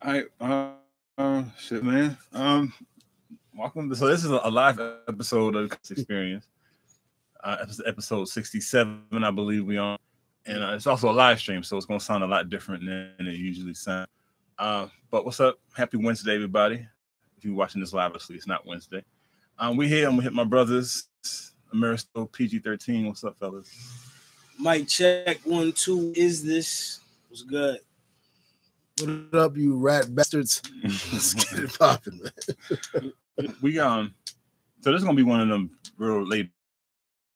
All right, shit, man. Welcome. So this is a live episode of the Experience. Episode 67, I believe we on, and it's also a live stream, so it's gonna sound a lot different than it usually sounds. But what's up? Happy Wednesday, everybody. If you're watching this live, obviously it's not Wednesday. We here. I'm gonna hit my brothers. Ameristo PG-13. What's up, fellas? Mic check 1 2. Is this what's good? What up, you rat bastards? Let's get it popping, man. We so this is gonna be one of them real laid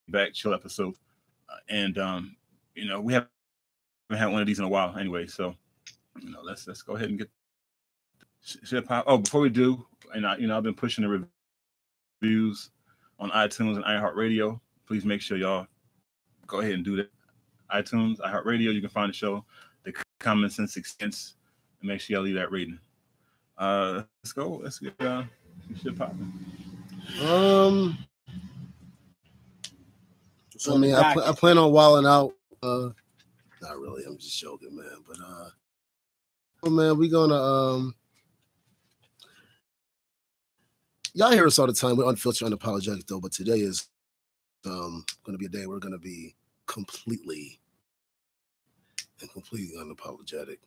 back chill episodes, and we haven't had one of these in a while anyway. So let's go ahead and get shit pop. Oh, before we do, and I've been pushing the reviews on iTunes and iHeartRadio. Please make sure y'all go ahead and do that. iTunes, iHeartRadio, you can find the show, the Common Sense Expense, and make sure y'all leave that rating. Let's go. Let's get shit popping. So I mean, I plan on wilding out. Not really. I'm just joking, man. But man, we gonna y'all hear us all the time. We're unfiltered, unapologetic, though. But today is gonna be a day we're gonna be completely unapologetic.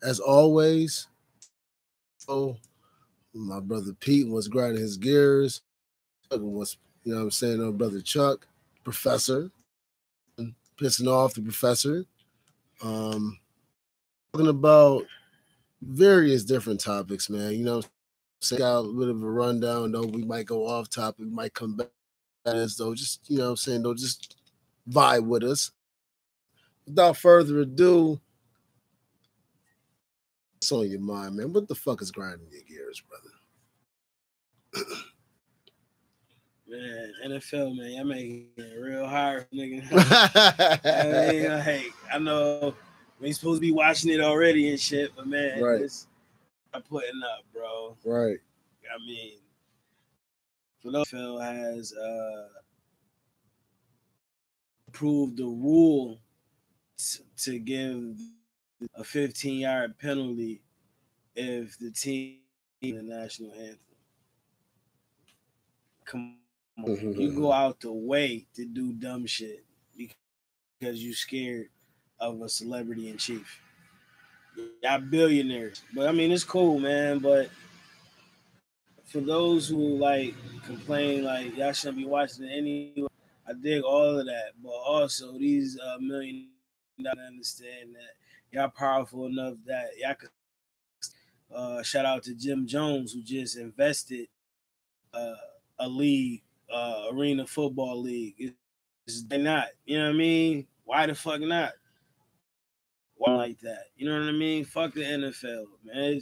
As always, my brother Pete was grinding his gears. Was, what I'm saying, brother Chuck, professor, pissing off the professor. Talking about various different topics, man. Say got a little bit of a rundown, though. We might go off topic, we might come back as though, just just vibe with us. Without further ado, what's on your mind, man? What the fuck is grinding your gears, brother? Man, NFL, man, y'all making it real hard, nigga. I know we ain't supposed to be watching it already and shit, but man, right. It's I'm putting up, bro. Right. I mean, NFL has approved the rule to give a 15-yard penalty if the team in the national anthem. Come on, you go out the way to do dumb shit because you scared of a celebrity in chief. Y'all billionaires, but I mean it's cool, man. But for those who complain y'all shouldn't be watching it anyway, I dig all of that. But also these millionaires understand that y'all powerful enough that y'all could shout out to Jim Jones, who just invested a league, arena football league. They're not, you know what I mean? Why the fuck not? Why like that? You know what I mean? Fuck the NFL, man.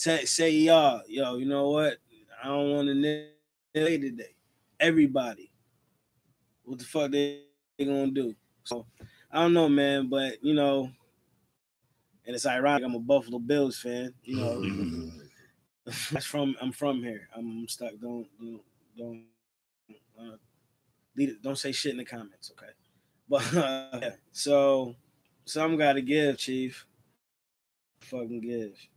Say y'all, yo, you know what? I don't want to play today. Everybody, what the fuck they gonna do? So I don't know, man, but and it's ironic. I'm a Buffalo Bills fan, I'm from here. I'm stuck. Don't say shit in the comments, okay? But yeah. So some gotta give, Chief. Fucking give.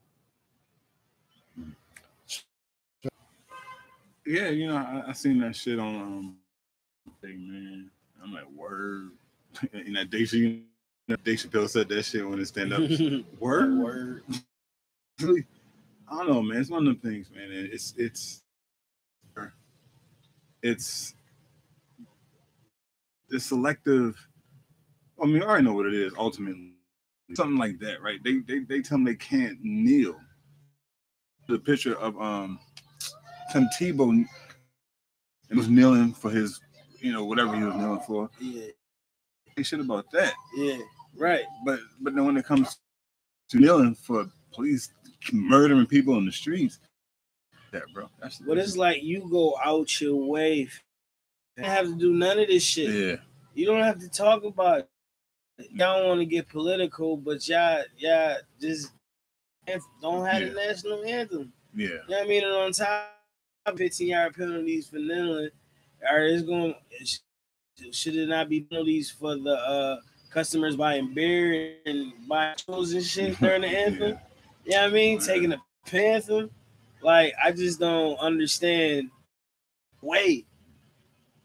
Yeah, I seen that shit on man. I'm like, word. And that Dave Chappelle said that shit when it stand up. Word. I don't know, man. It's one of them things, man. It's the selective. I mean, I already know what it is. Ultimately, something like that, right? They tell them they can't kneel. The picture of Tim Tebow and was kneeling for his, whatever he was kneeling for. Yeah. They shit about that. Yeah. Right. But then when it comes to kneeling for police murdering people in the streets, that bro. But it's like you go out your way. You don't have to do none of this shit. Yeah. You don't have to talk about it. Y'all don't want to get political, but y'all just don't have the national anthem. Yeah. You know what I mean? And on top of 15-yard penalties for kneeling, should it not be penalties for the customers buying beer and buying clothes and shit during the anthem. You know what I mean? Taking the anthem. Like, I just don't understand way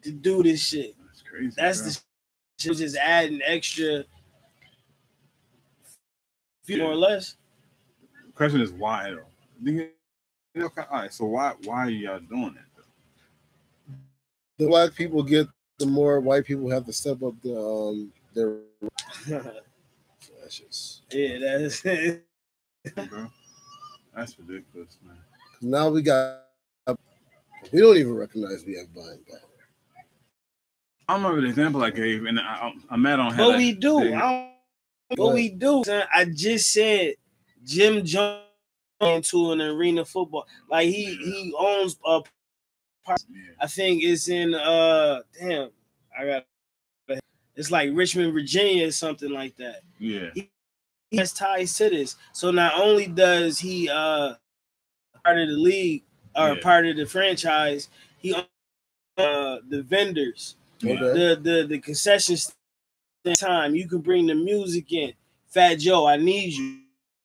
to do this shit. That's crazy. That's the shit, just adding extra, few more or less. The question is why though? All right, so why are y'all doing that though? The black people get, the more white people have to step up their. That's just, yeah, that's Bro, that's ridiculous, man. Now we don't even recognize we have buying power. I remember the example I gave, and I'm mad on how. But we do. What we do, son. I just said Jim Jones into an arena football. Like he owns a part. I think it's in damn. It's like Richmond, Virginia, or something like that. Yeah. He has ties to this. So not only does he part of the league or part of the franchise, he the vendors, the concessions. Time you can bring the music in. Fat Joe, I need you.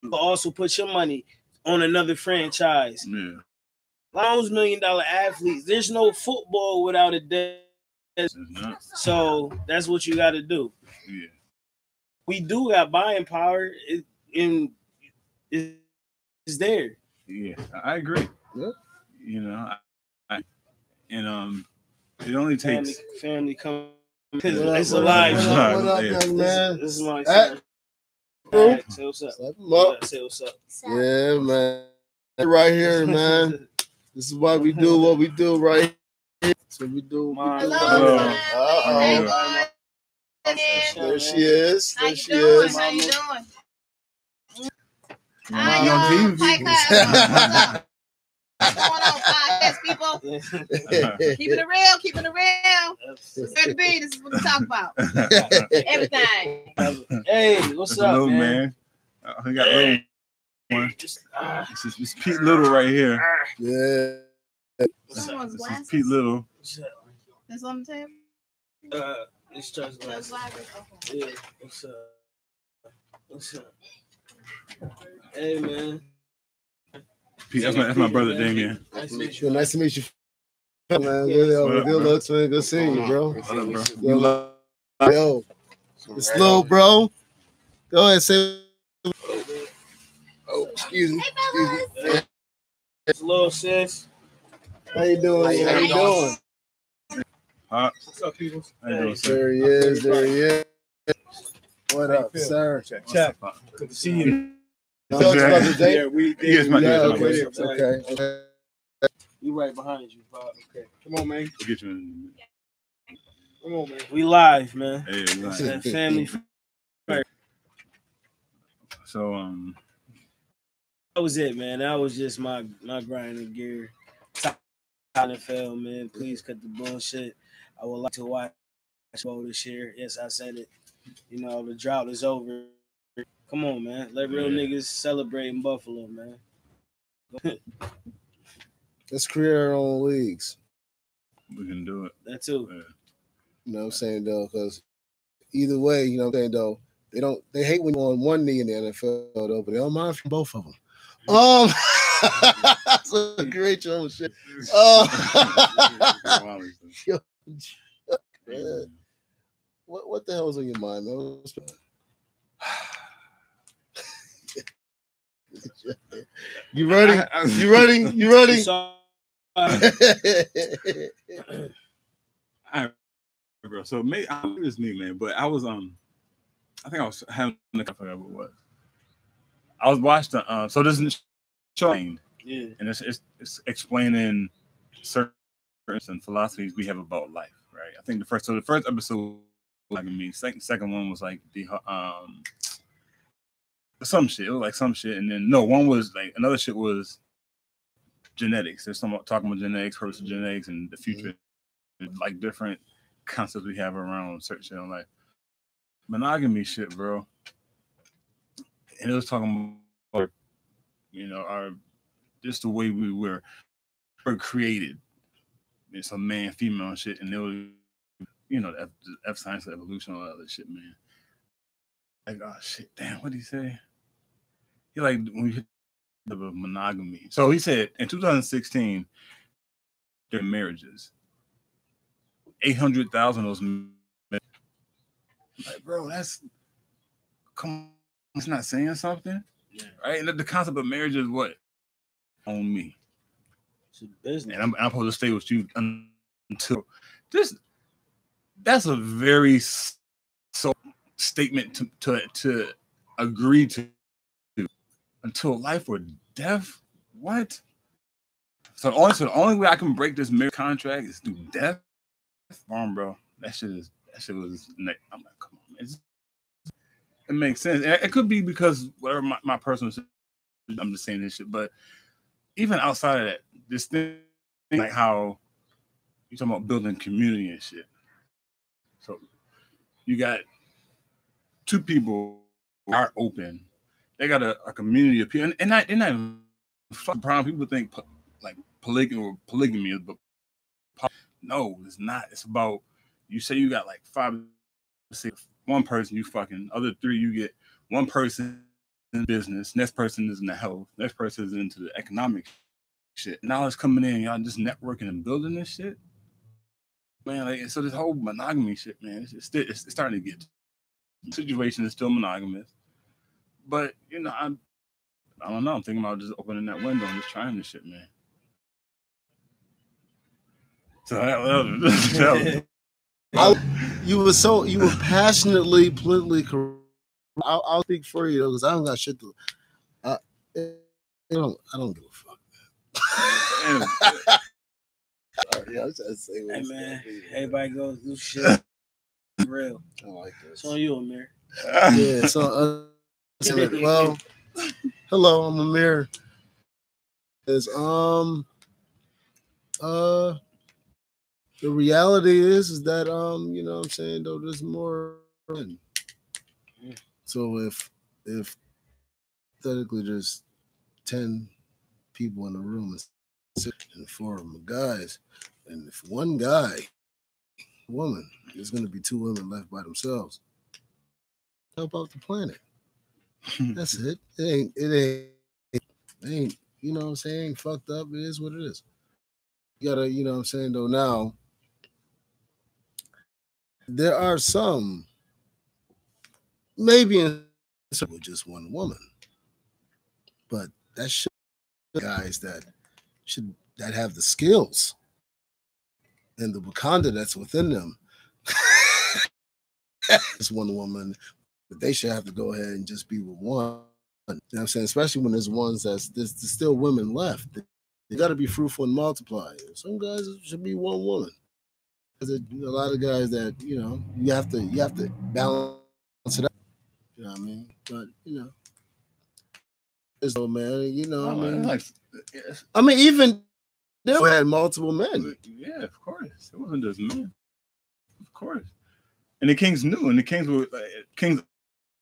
You can also put your money on another franchise. Yeah. Those $1 million athletes, there's no football without a dead. So that's what you got to do. Yeah. We do got buying power, and it's there. Yeah, I agree. Yeah. You know, it only takes family come. It's alive. What up, young man? This is my son. Right, say what's up. Say what's up. Yeah, man. Right here, man. This is why we do what we do right here. So we do. Hello. There she is. How you doing? How you doing? What's going on, podcast people? Keeping it real. Better be. This is what we talk about. Everything. Hey, what's up, little man? We got little one. This is Pete Little right here. Yeah. This is Pete Little. That's on the table? It's just glasses. Yeah, what's up? What's up? Hey, man. Pete, that's my brother Damien. Nice to meet you. Nice to meet you. Man, good looks, man. Good seeing you, bro. What up, bro? Yo, it's little bro. Go ahead, say. Oh, excuse me. It's little sis. How you doing? How you doing? What's up, people? There he is. There he is. What up, sir? Check. Good to see you. Yeah, okay. We right behind you, Bob. Okay. Come on, man. We'll get you in. Come on, man. We live, man. Hey, we live. That family. So that was it, man. That was just my grinding gear. NFL, man. Please cut the bullshit. I would like to watch this year. Yes, I said it. You know, the drought is over. Come on, man. Let real niggas celebrate in Buffalo, man. Let's create our own leagues. we can do it. That too. Yeah. You know what I'm saying, though? Because either way, you know what I'm saying, though, they hate when you're on one knee in the NFL, though, but they don't mind from both of them. That's a great show shit. What the hell was on your mind, man? You ready? You ready? You ready? All right, bro. So maybe it's me, man. But I was I think I was having I forgot what it was. I was watching so this is showing, and it's explaining certain philosophies we have about life, right? I think the first episode was like me. Second one was like the some shit. It was like some shit, and then one was like another shit was genetics. There's some talking about genetics, versus genetics, and the future, like different concepts we have around certain shit on like monogamy shit, bro. And it was talking about, you know, our just the way we were created. It's a man, female shit, and it was, you know, the F science of evolution, all that other shit, man. like, oh shit, damn, what did he say? He like when we hit the monogamy. So he said in 2016, their marriages, 800,000 of those men. Like, bro, that's come on, it's not saying something, right? And the concept of marriage is what on me. It's a business, and I'm supposed to stay with you until this. That's a very so statement to agree to until life or death. What? So the only way I can break this marriage contract is through death. Bro, that shit was. I'm like, come on, man. It makes sense. And it could be because whatever my personal, I'm just saying this shit. But even outside of that, this thing like how you talking about building community and shit. So you got two people who are open. They got a community of people, and they're not even fucking problem. People think like polygamy is, but no, it's not. It's about you say you got like 5, 6, one person you fucking, other 3 you get one person in business, next person is in the health, next person is into the economic shit. Now it's coming in, y'all just networking and building this shit. Man, like so this whole monogamy shit, man, it's starting to get the situation is still monogamous. But you know, I don't know. I'm thinking about just opening that window and just trying this shit, man. So that you were passionately politically correct. I'll speak for you though, because I don't got shit to. I don't give a fuck. Yeah, I was trying to say hey man, everybody goes do shit. Real. I like this. It's on you, Amir. Yeah. So well, hello, I'm Amir. Is the reality is that you know what I'm saying though, there's more. So if theoretically there's 10 people in the room and 4 of them are guys, and if one guy, woman, there's going to be 2 women left by themselves. Help out the planet. That's it. It ain't. You know what I'm saying? Fucked up. It is what it is. You gotta. You know what I'm saying though. Now there are some, maybe in with just one woman, but that should guys that have the skills and the Wakanda that's within them. It's one woman, but they should have to go ahead and just be with one. You know what I'm saying? Especially when there's ones there's still women left. They got to be fruitful and multiply. Some guys should be one woman. There's a lot of guys that you know you have to balance it out. You know what I mean? But you know, so man, you know, I mean, even they had multiple men. Yeah, of course. It wasn't just men. Of course. And the Kings knew, and the Kings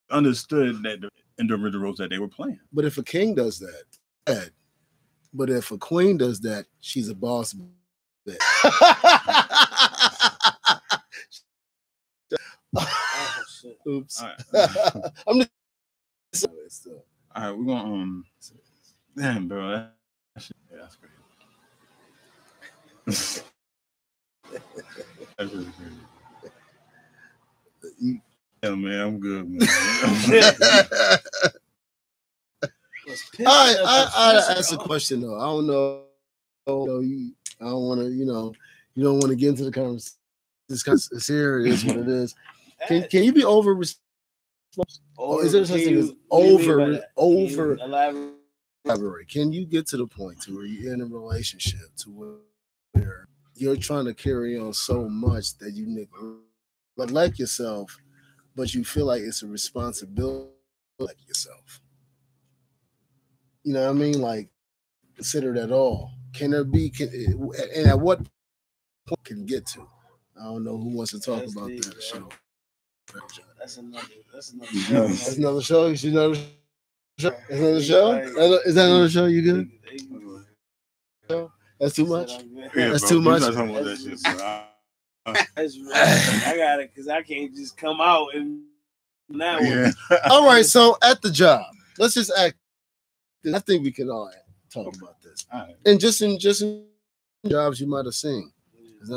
understood that the individual roles that they were playing. But if a king does that, but if a queen does that, she's a boss. Oops. All right. I'm just. All right, we're gonna damn, bro. That's crazy. That's really crazy. Yeah, man, I'm good, man. I ask a question though. I don't know. I don't want to. You know, you don't want to get into the conversation. It's here. It is what it is. Can you be over? Or is there such thing as over? Elaborate. Can you get to the point to where you're in a relationship to where you're trying to carry on so much that you neglect yourself, but you feel like it's a responsibility like yourself? You know what I mean? Like, consider that all. Can there be? And at what point can get to? I don't know who wants to talk about that show. That's another show. That's another show. You should know. That's another show. Is that another show? You good? That's too much. Yeah, that's bro, too much. That's real. I got it because I can't just come out and Now, Yeah. All right, so at the job, let's just act. I think we can all talk about this, All right. and just in jobs you might have seen. It's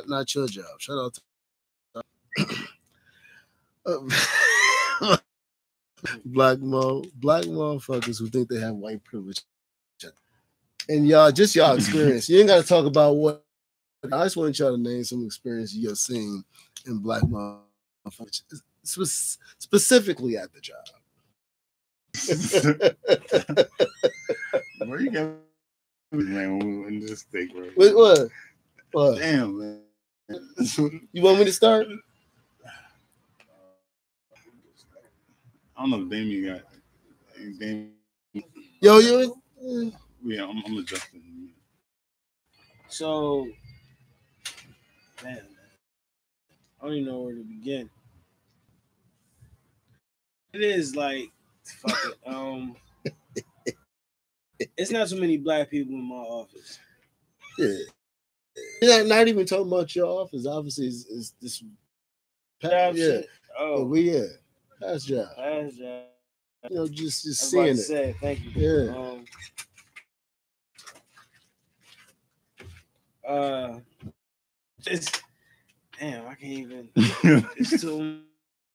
not your job. Shout out to black motherfuckers who think they have white privilege. And y'all, just y'all experience. You ain't got to talk about what. I just want y'all to name some experience you're seeing in black motherfuckers, specifically at the job. Where you going, man? In this thing, bro. Wait, what? Damn, man. You want me to start? I don't know if Damien got. Damien. Yo, you. Yeah, I'm adjusting. so, man, I don't even know where to begin. It is like, fuck it. It's not so many black people in my office. Yeah. Not even talking about your office. Obviously, it's this. Job Yeah. shit. Oh, Past job. past job. You know, just I was about seeing to it. say, thank you. Yeah. Just damn, I can't even. It's too.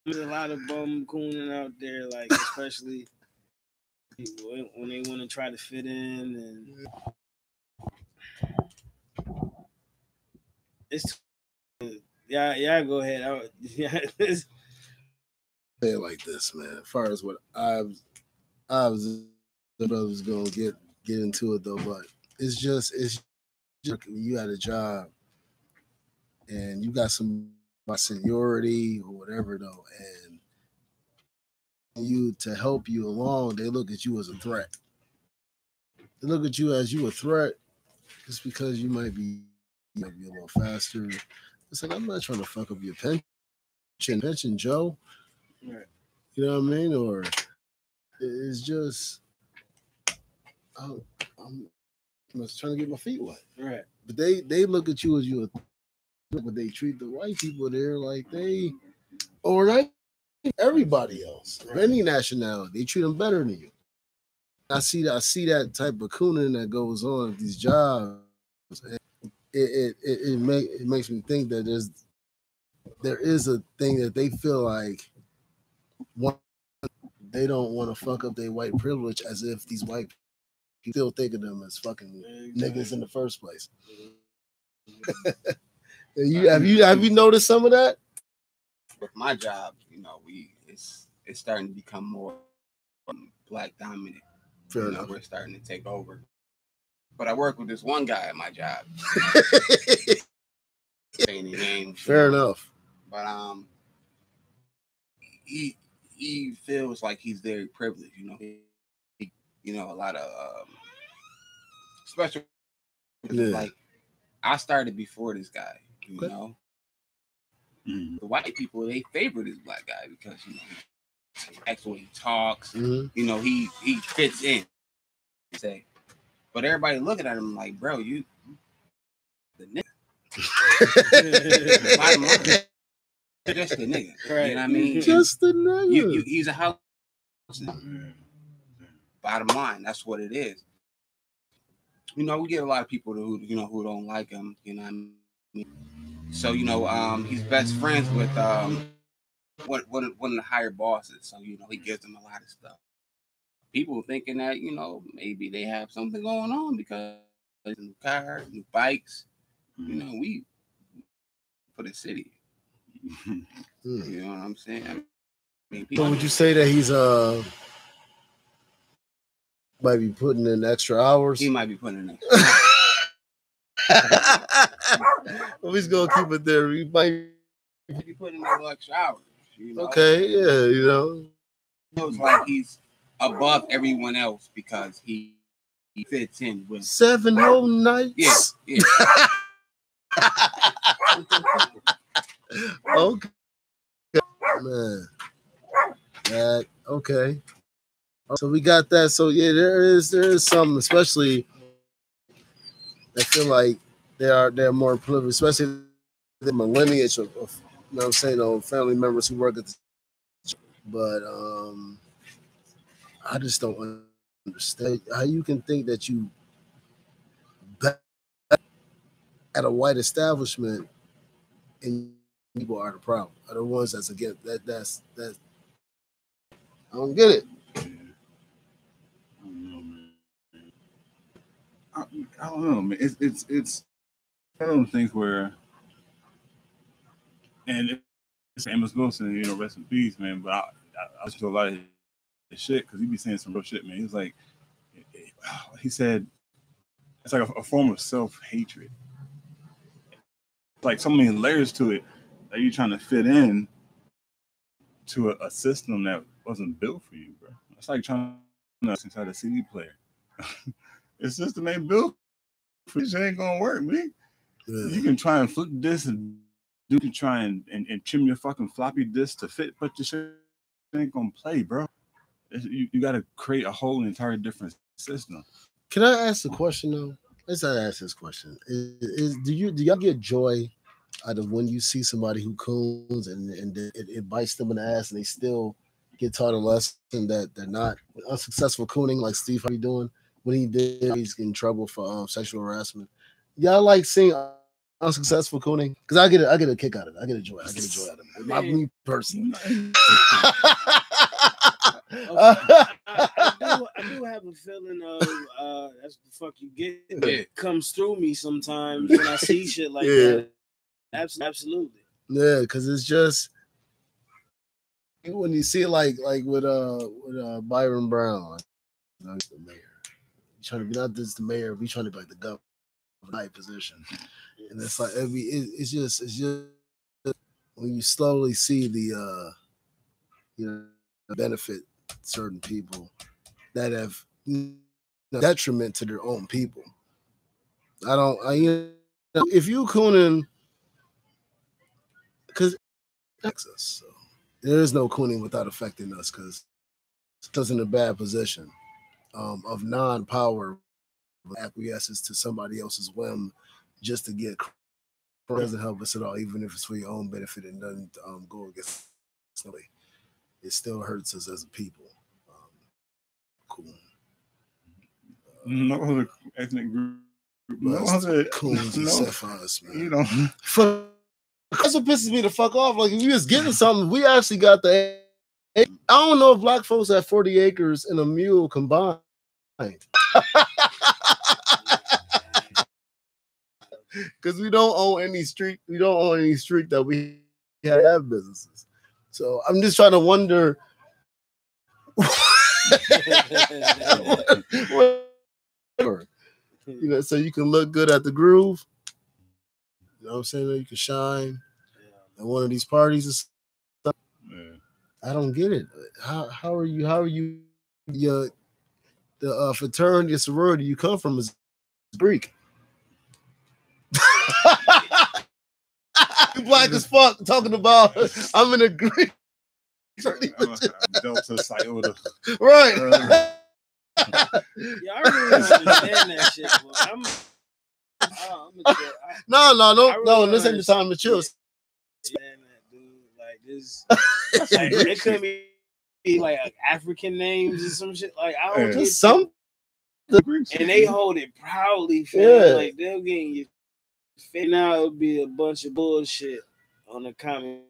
There's a lot of bum cooning out there, like especially when they want to try to fit in, and it's. Yeah. Go ahead. Say it like this, man. As far as what I was, the brothers gonna get into it though, but it's just you at a job and you got some seniority or whatever though, and you to help you along, they look at you as a threat. They look at you as you a threat just because you might be a little faster. It's like I'm not trying to fuck up your pension, Joe. Right. You know what I mean? Or it's just I'm just trying to get my feet wet. Right. But they look at you as you, but they treat the white people there like they, or not everybody else of any nationality. They treat them better than you. I see that type of cooning that goes on at these jobs. It makes me think that there is a thing that they feel like they don't want to fuck up their white privilege, as if these white people still think of them as fucking niggas in the first place. Have you noticed some of that? With my job, it's starting to become more black dominant. Fair enough. We're starting to take over. But I work with this one guy at my job. Saying his name. Fair enough. But he feels like he's very privileged. A lot of special. Like I started before this guy. You know. Mm-hmm. The white people, they favor this black guy because he acts when he talks. Mm-hmm. He fits in. Say, but everybody looking at him like, bro, you the nigga. Bottom line, just the nigga. Right. You know what I mean? Just the nigga. He's a house. Bottom line, that's what it is. We get a lot of people who don't like him. You know what I mean? So he's best friends with one of the higher bosses. So he gives them a lot of stuff. People thinking that maybe they have something going on because new cars, new bikes. We for the city. You know what I'm saying? I mean, So would you say that he's might be putting in extra hours? He might be putting in extra hours. Well, he's gonna keep it there. He might be putting in little extra hours. Okay, yeah, Feels like he's above everyone else because he fits in with 7 whole nights. Yeah. Okay, man. Okay. So we got that. So yeah, there is some, especially I feel like they're more privileged, especially the lineage of you know what I'm saying, family members who work at the But I just don't understand how you can think that you bet at a white establishment and people are the problem. Are the ones that's against that. That's I don't get it. I don't know, man. It's one of those things where, and it's Amos Wilson, you know, rest in peace, man. But I listen to a lot of his shit because he be saying some real shit, man. He's like, he said, it's like a form of self-hatred. Like so many layers to it that you're trying to fit in to a system that wasn't built for you, bro. It's like trying to inside a CD player. It's system ain't built for this. Ain't gonna work, man. Yeah. You can try and flip this and you can try and trim your fucking floppy disk to fit, but the shit ain't gonna play, bro. You got to create a whole entire different system. Can I ask a question though? Let's ask this question: do y'all get joy out of when you see somebody who coons and it bites them in the ass and they still get taught a lesson that they're not unsuccessful cooning like Steve Harvey doing when he's getting in trouble for sexual harassment? Y'all like seeing unsuccessful cooning? Because I get a kick out of it. I get a joy out of it. Me personally. I do have a feeling of that's the fuck you get. It comes through me sometimes when I see shit like that. Absolutely. Yeah, because it's just when you see it like with Byron Brown, you know, he's the mayor. He's trying to be not just the mayor, we trying to be like the governor of a high position. And it's like it's just when you slowly see the benefit certain people that have detriment to their own people. If you cooning, because Texas, so there is no cooning without affecting us, because it's us in a bad position of non-power acquiesces to somebody else's whim just to get. It doesn't help us at all, even if it's for your own benefit and doesn't go against somebody. It still hurts us as a people. Cool. No other ethnic group. No other coons except for us, man. You know, that's what pisses me the fuck off. Like, if you was getting something, we actually got the. I don't know if black folks have 40 acres and a mule combined. Because we don't own any street. We don't own any street that we have businesses. So I'm just trying to wonder. So you can look good at the groove. You know what I'm saying? You can shine at one of these parties and stuff. Yeah. I don't get it. How are you? The fraternity, sorority you come from is Greek. You black as fuck talking about I'm in a Greek. Delta Iota. Right. Yeah, I really don't understand that shit. No, this ain't the time to chill. Like this, like, it could be like African names or some shit. Like I don't get some, and they hold it proudly. Fam. Like they'll get you. Now it'll be a bunch of bullshit on the comment.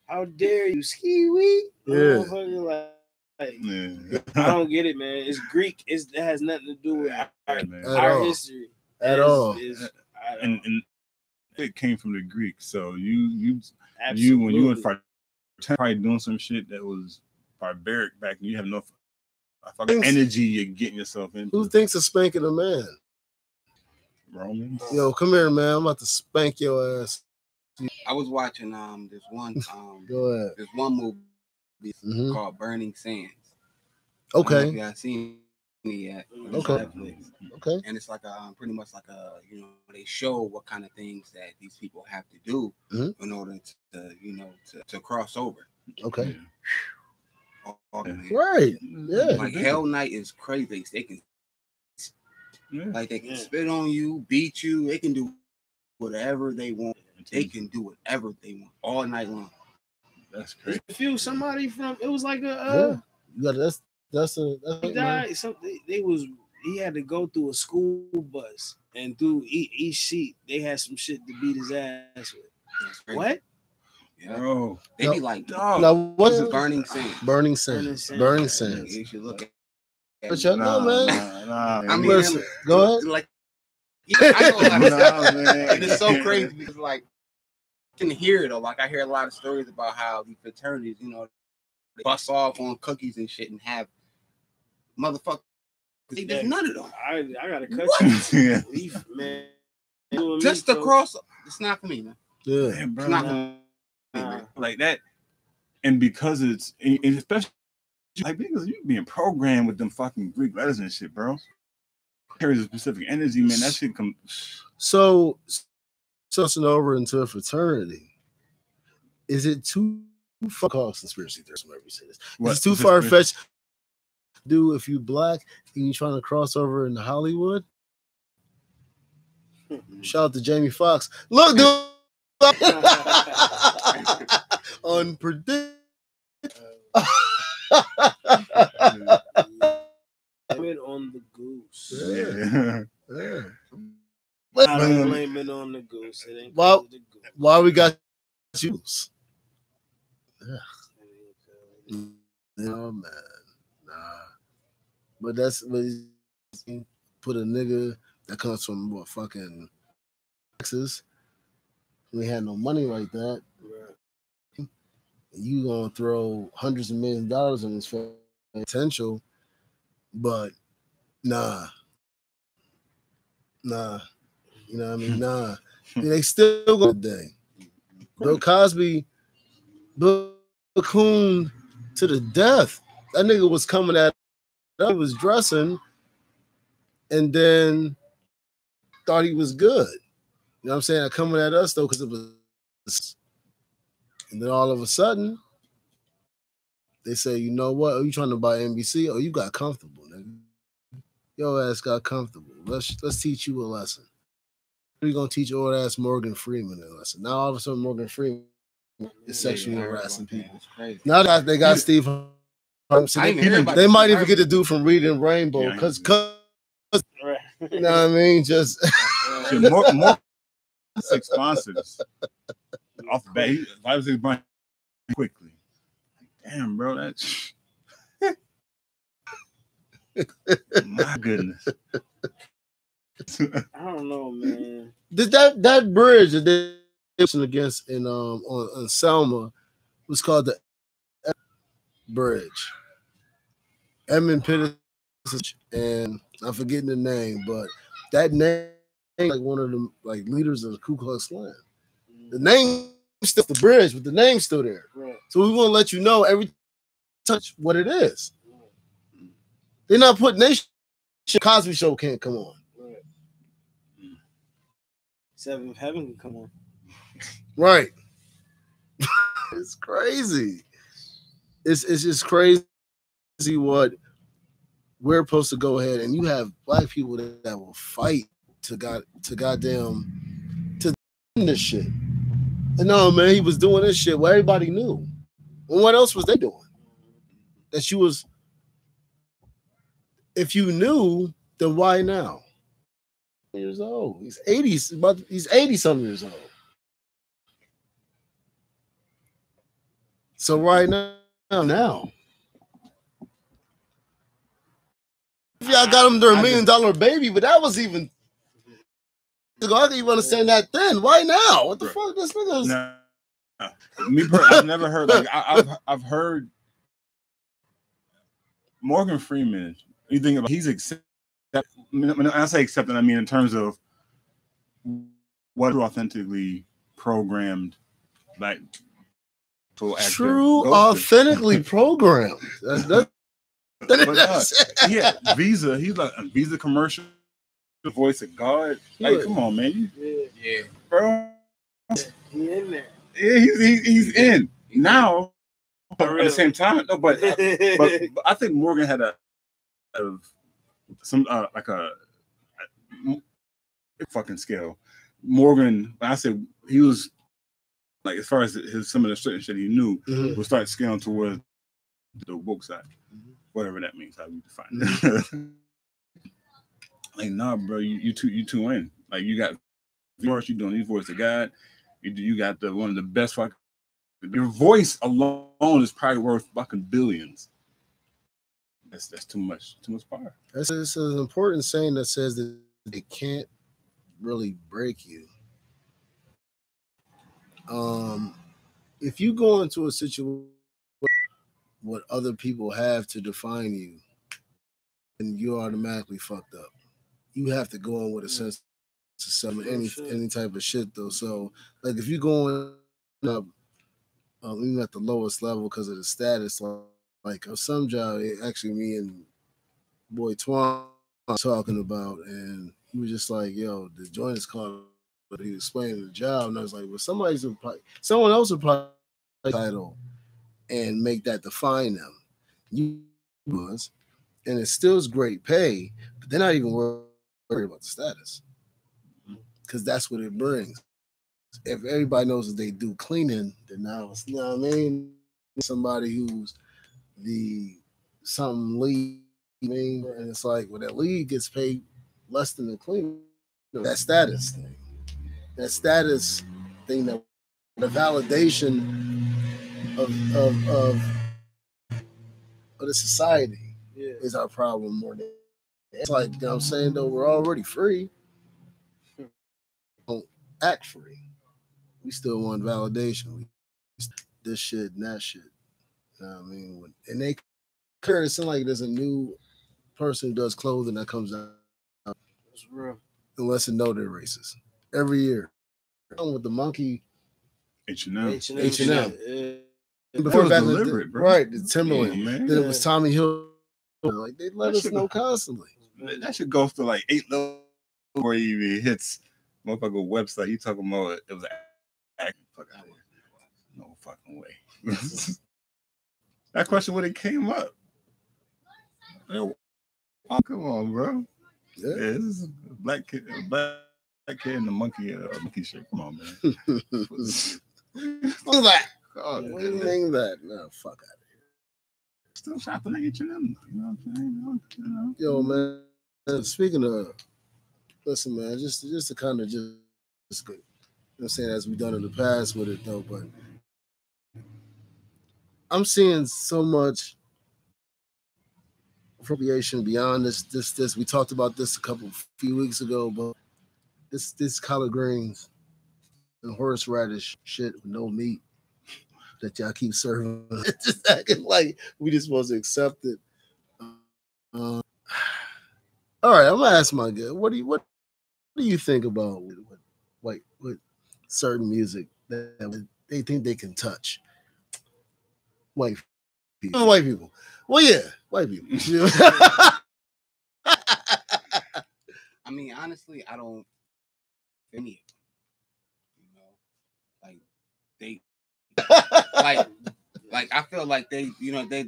How dare you, ski wee? Yeah. I don't get it, man. It's Greek. It has nothing to do with our history at all. And it came from the Greek. So you when you were probably doing some shit that was barbaric back then, you have no fucking energy you're getting yourself into. Who thinks of spanking a man? Romans. Yo, come here, man. I'm about to spank your ass. I was watching this one Go ahead. This one movie called Burning Sands. Okay. Yeah, I seen it yet. Okay. Netflix. Okay. And it's like pretty much like they show what kind of things that these people have to do in order to cross over. Okay. Yeah. Right. Yeah. Like Hell Night is crazy. They can they can spit on you, beat you. They can do whatever they want. They can do whatever they want all night long. That's crazy. A few somebody from it was like a You got that's he died. Something he had to go through a school bus and through each seat they had some shit to beat his ass with. What? Yeah. Bro, They be like, dog. Now what is Burning Sand. Burning Sands. Burning Sands. You should look at. But y'all know, man. Nah, I mean, Listen, go ahead. Like, I know a lot of stuff, man. and it's so crazy because like I can hear it though. Like I hear a lot of stories about how these fraternities, you know, they bust off on cookies and shit and have motherfuckers. There's none of them. I gotta cut you, Leaf, man. Just across, it's not for me, man. Yeah, Man, bro, It's not for me. like that, and because it's and especially like because you being programmed with them fucking Greek letters and shit, bro. Carries a specific energy, man. That shit come. So switching over into a fraternity, is it too far? Call conspiracy theories whenever you say this. What? Is it too far fetched? Do if you black and you trying to cross over into Hollywood? Shout out to Jamie Foxx. Look, dude. Unpredictable. Blame it on the goose. Yeah. I don't blame it on the goose. It ain't Well, the goose. why we got you? Yeah. No, man. Nah. But that's put a nigga that comes from what fucking Texas. We had no money like that. Right. You gonna throw hundreds of millions of dollars in his potential, but nah. You know what I mean? Nah. They still go today. Bill Cosby, Bill Coon to the death. That nigga was coming at he was dressing and then thought he was good. You know what I'm saying? Coming at us though, because it was, and then all of a sudden they say, you know what? Are you trying to buy NBC? Oh, you got comfortable, nigga. Your ass got comfortable. Let's teach you a lesson. We're gonna teach old ass Morgan Freeman a lesson. Now all of a sudden Morgan Freeman is sexually harassing people. Now that they got Steve so they might even get the dude from Reading Rainbow because you know what I mean? Just more six sponsors off the bat. 5 or 6 brands quickly. Damn, bro, that's my goodness. I don't know, man. Did that bridge that they against in on Selma was called the Bridge. Edmund Pettis, and I'm forgetting the name, but that name like one of the like leaders of the Ku Klux Klan. The name still the bridge, but the name's still there. Right. So we want to let you know every touch what it is. They're not putting their shit. Cosby Show can't come on. Right. Seventh Heaven can come on. Right. It's crazy. It's just crazy what we're supposed to go ahead and you have black people that will fight to goddamn to this shit. And no, man, he was doing this shit where everybody knew. And what else was they doing? That she was. If you knew, then why now? Years old. He's 80s, he's 80-something years old. So right now. Y'all got him their $1 million baby, but that was even. I can even understand that then. Why now? What the fuck? This nigga's. Nah. Me personally, I've never heard like I've heard Morgan Freeman. You think about he's accepted. When I say accepted, I mean in terms of what authentically programmed, like true, authentically programmed. Yeah, Visa. He's like a Visa commercial, the voice of God. Like, come on, man. Yeah, bro. He in there. Yeah, he's in now. At the same time, no, but I think Morgan had some like a fucking scale. Morgan, when I said he was like as far as some of the certain shit he knew, Mhm. will start scaling towards the woke side, whatever that means. How you define it. Like, nah, bro, you too in. Like, you got voice, you doing these voice of God. You got one of the best fucking. Your voice alone is probably worth fucking billions. That's too much power. It's an important saying that says that they can't really break you. If you go into a situation what other people have to define you, and you're automatically fucked up. You have to go in with a sense of self, any type of shit though. So like if you going up even at the lowest level because of the status, like of some job, actually me and boy Twan talking about, and he was just like, yo, the joint is called, but he was explaining the job, and I was like, well, someone else would probably title and make that define them. You was, and it still is great pay, but they're not even worried about the status because that's what it brings. If everybody knows that they do cleaning, then now it's, you know what I mean, somebody who's the something lead, and it's like, well, that lead gets paid less than the cleaner. That status thing, that the validation of the society is our problem more than it's like, you know what I'm saying, though, we're already free. Don't act free. We still want validation. This shit and that shit. You know what I mean? And they it seems like there's a new person who does clothing that comes out. That's real. Unless it know they're racist. Every year. With the monkey. H&M. Before back deliberate, bro. Right, the Timberland. Yeah, man. Then it was Tommy Hill. Like they let us know constantly. That should go to like 8 levels before he even hits motherfucker website. You talking about it was fuck out of here. No fucking way. That question when it came up. Oh, come on, bro. Yeah, this is a black kid and the monkey shirt. Come on, man. Look at that. Oh, that. No, fuck out of here. Still shopping at H&M. You know what I'm saying? You know? Yo, man. Speaking of, listen, man, just to kind of just good. You know what I'm saying, as we've done in the past with it though, but I'm seeing so much appropriation beyond this. We talked about this few weeks ago, but this collard greens and horseradish shit with no meat that y'all keep serving, just acting like we just supposed to accept it. All right, I'm gonna ask my guy. What do you think about with certain music that they think they can touch? White people. Well, yeah, white people. I mean, honestly, I don't any of them. You know, like they I feel like they, you know, they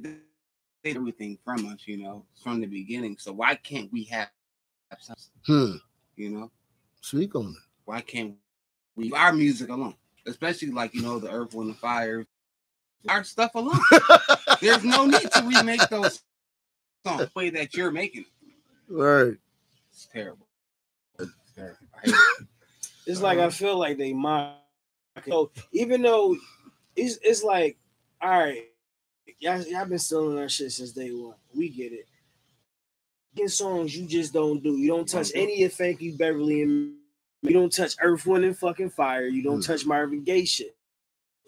everything from us, you know, from the beginning. So why can't we have something? You know? Speak on it. Why can't we leave our music alone? Especially like, you know, the Earth, Wind, and Fire. Our stuff alone. There's no need to remake those songs the way that you're making it. Right. It's terrible. It's like I feel like they mock. So even though it's like, all right, y'all been selling our shit since day one. We get it. In songs you just don't do. You don't touch any of Frankie Beverly and you don't touch Earth, Wind, and fucking Fire. You don't touch Marvin Gaye shit.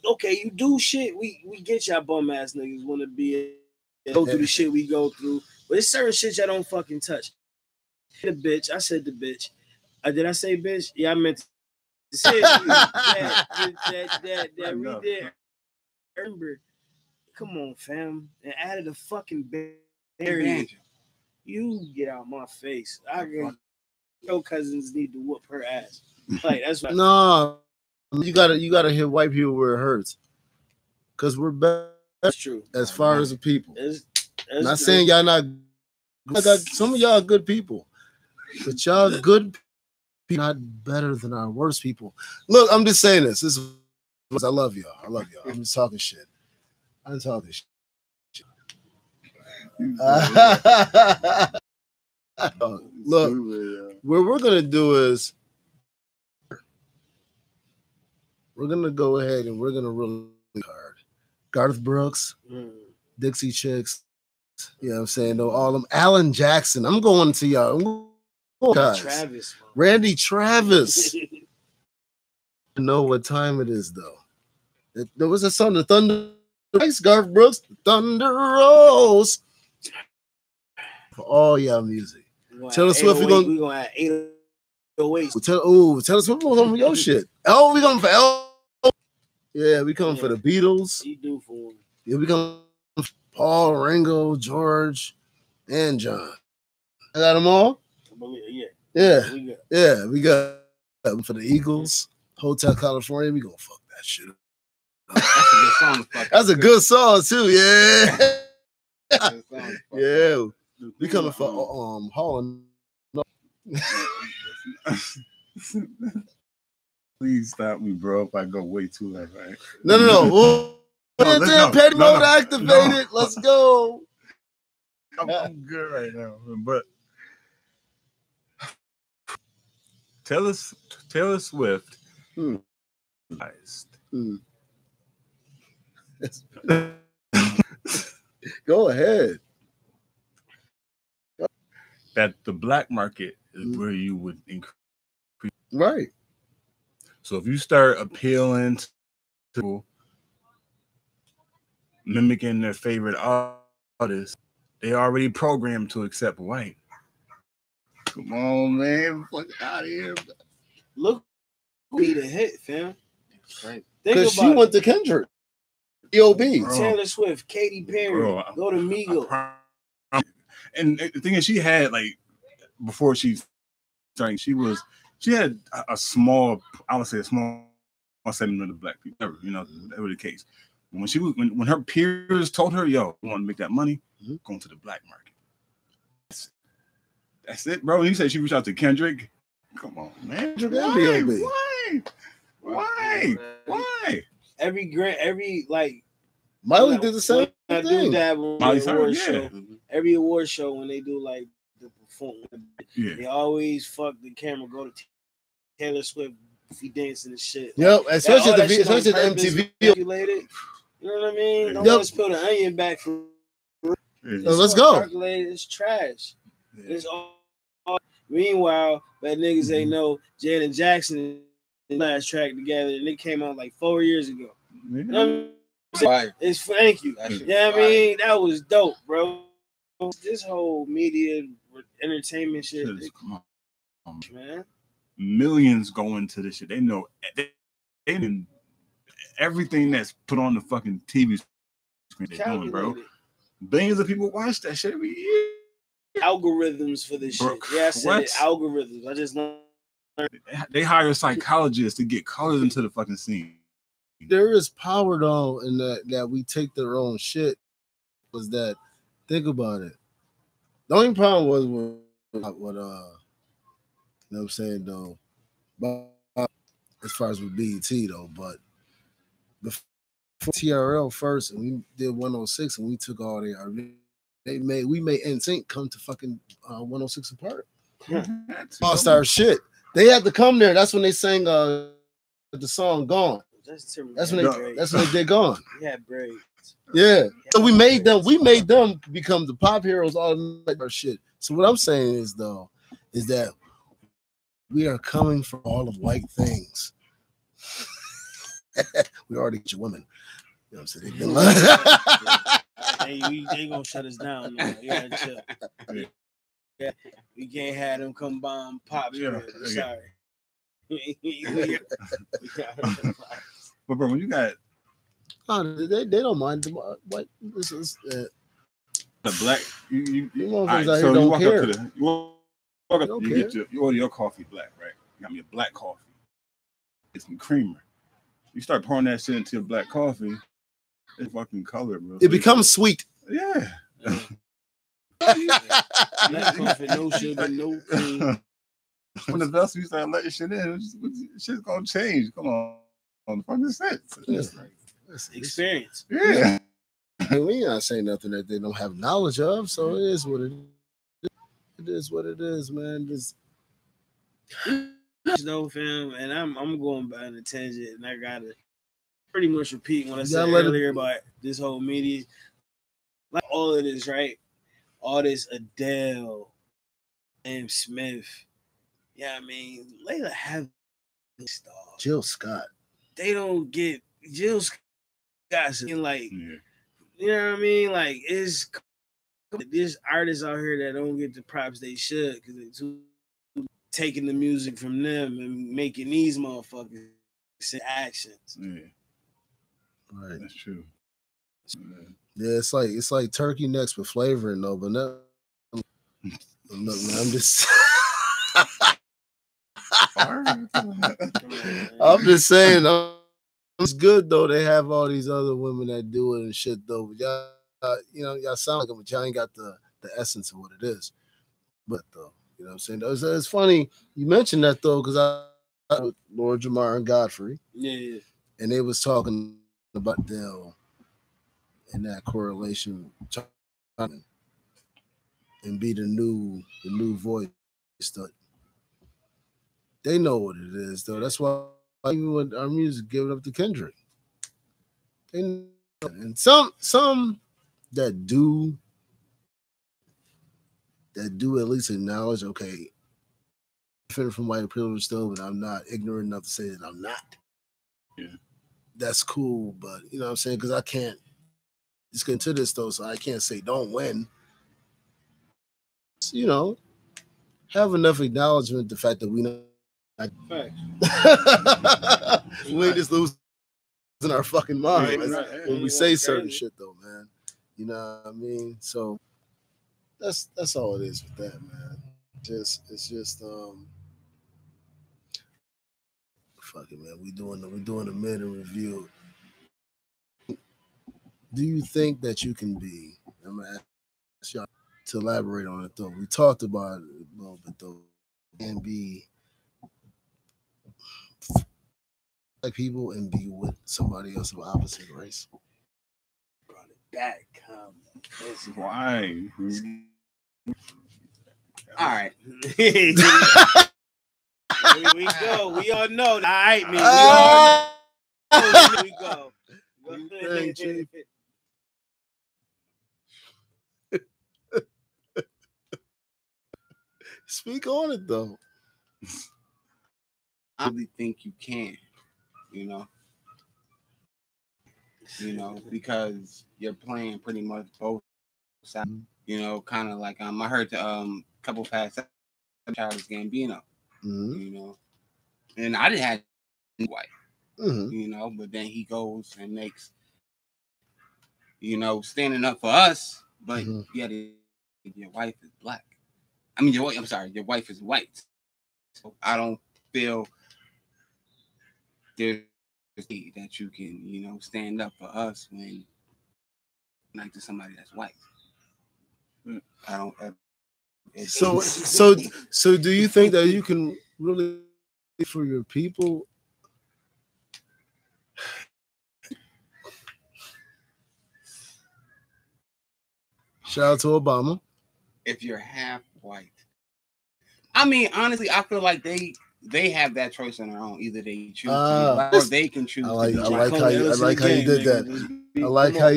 Okay, you do shit. We get y'all bum ass niggas want to be go through the shit we go through, but it's certain shit y'all don't fucking touch. The bitch, I said the bitch. Did I say bitch? Yeah, I meant to say that we did. Remember, come on, fam, and added a fucking banjo. You get out my face. Your cousins need to whoop her ass. Like that's what. No. You gotta hit white people where it hurts, cause we're better. That's true. As far as the people, that's not true. Saying y'all not. I got some of y'all good people, but y'all good people not better than our worst people. Look, I'm just saying this. This is I love y'all. I love y'all. I'm just talking shit. I'm talking shit. Look, what we're gonna do is we're gonna go ahead and we're gonna really hard. Garth Brooks, Dixie Chicks, you know what I'm saying? Though all them Alan Jackson. I'm going to y'all. Travis. Randy Travis. You know what time it is though. There was a song, The Thunder. Thanks, Garth Brooks. The Thunder Rolls. For all y'all music. Taylor Swift, we're gonna add 808. Taylor Swift, we're going for your shit. Oh, we going for L. Yeah, we coming for the Beatles. You do for him. Yeah, we coming for Paul, Ringo, George, and John. I got them all? Yeah. We got them for the Eagles. Hotel California, we gonna fuck that shit up. That's a good song. That's a good song too, yeah. Yeah. We coming for Holland. Please stop me, bro. If I go way too late, right? No. Petty mode activated. Let's go. I'm good right now, but Taylor Swift. Go ahead. That the black market is where you would increase. Right. So if you start appealing to mimicking their favorite artists, they already programmed to accept white. Come on, man. Fuck out of here. Look who be the hit, fam. Right. Because she went to Kendrick. E.O.B. Taylor Swift, Katy Perry, go to Migos. And the thing is, she had before she started, she had a small, I would say a small segment of the black people, whatever the case. When her peers told her, yo, you want to make that money, going to the black market. That's it, bro. And you said she reached out to Kendrick. Come on, man. Why? Every Miley did the same thing. Every award show when they do the performance, they always fuck the camera, go to Taylor Swift, he dancing and shit. Yep, especially the MTV. You know what I mean? Don't let's peel the onion back from. Let's go. It's trash. It's all. Meanwhile, that niggas ain't know Janet Jackson and last track together, and it came out 4 years ago. You know what I mean? It's thank you. Yeah, I mean that was dope, bro. This whole media entertainment shit, come on, man. Millions go into this shit. They know everything that's put on the fucking TV screen. They're doing, bro. Billions of people watch that shit every year. Algorithms for this shit. Yeah, I said it. Algorithms. I just learned. They hire psychologists to get colors into the fucking scene. There is power though in that we take their own shit. Was that think about it? The only problem was what you know what I'm saying though, but as far as with BET though, but the TRL first and we did 106 and we took all we made NSYNC come to fucking 106 apart. All-star shit. They had to come there. That's when they sang the song "Gone." That's when they did "Gone." Yeah, braids. Yeah. So we made them become the pop heroes, all that shit. So what I'm saying is that we are coming for all of white things. We already get your women. You know what I'm saying? They've been they gonna shut us down. Man. You gotta chill. Yeah. We can't have them come bomb pop. Yeah. Sorry. But bro, when you got they don't mind what this is the black you motherfuckers right, out so here you don't walk care. up to you order your coffee black, right? You got me a black coffee. It's some creamer. You start pouring that shit into your black coffee, it's fucking color, bro. It becomes sweet. Yeah. Black coffee, no sugar, no cream. When the vessel you start letting shit in, shit's gonna change. Come on. on the fucking sense. Experience. Yeah. We ain't not saying nothing that they don't have knowledge of, so it is what it is. It is what it is, man. Just No, fam, and I'm going by an tangent, and I gotta pretty much repeat what I You said gotta let it- earlier about this whole media, like all of this, right? All this Adele, and Smith, yeah, I mean, Layla have stuff. Jill Scott. They don't get Jill Scott, like, Yeah. you know what I mean? Like, it's there's artists out here that don't get the props they should because they too taking the music from them and making these motherfuckers say actions. Yeah. Right. That's true. Yeah, it's like turkey necks with flavoring though, but no, look, man, I'm just I'm just saying it's good though. They have all these other women that do it and shit though. But y'all, y'all sound like them, but y'all ain't got the essence of what it is. But though, you know what I'm saying? It's funny you mentioned that though, because I Lord Jamar and Godfrey. Yeah. And they was talking about Dell and that correlation and be the new voice. They know what it is though. That's why even with our music, give it up to Kendrick. They know. And some that do at least acknowledge, okay, different from white privilege still, but I'm not ignorant enough to say that I'm not. Yeah. That's cool, but you know what I'm saying? Because I can't just get into this though, so I can't say don't win. You know, have enough acknowledgement the fact that we know we ain't just losing our fucking mind when we say certain shit though, man. You know what I mean? So that's all it is with that, man. It's just fuck it, man. We doing the mid and review. Do you think that you can be? I'm gonna ask y'all to elaborate on it though. We talked about it a little bit though. And be like people and be with somebody else of opposite race. Brought it back. Why? All right. we go. We all know. All right, man. We go. Thank you. Speak on it though. I really think you can, you know, because you're playing pretty much both sides, you know, kind of like I heard the couple past Childish Gambino, you know, and I didn't have white, you know, but then he goes and makes, you know, standing up for us, but yet your wife is black. I mean, your wife is white. So I don't feel there's that you can, you know, stand up for us when like to somebody that's white. I don't. So do you think that you can really for your people? Shout out to Obama. If you're half white, I mean, honestly, I feel like they have that choice on their own. Either they choose to be black or they can choose to be black. I like how you did that. I like how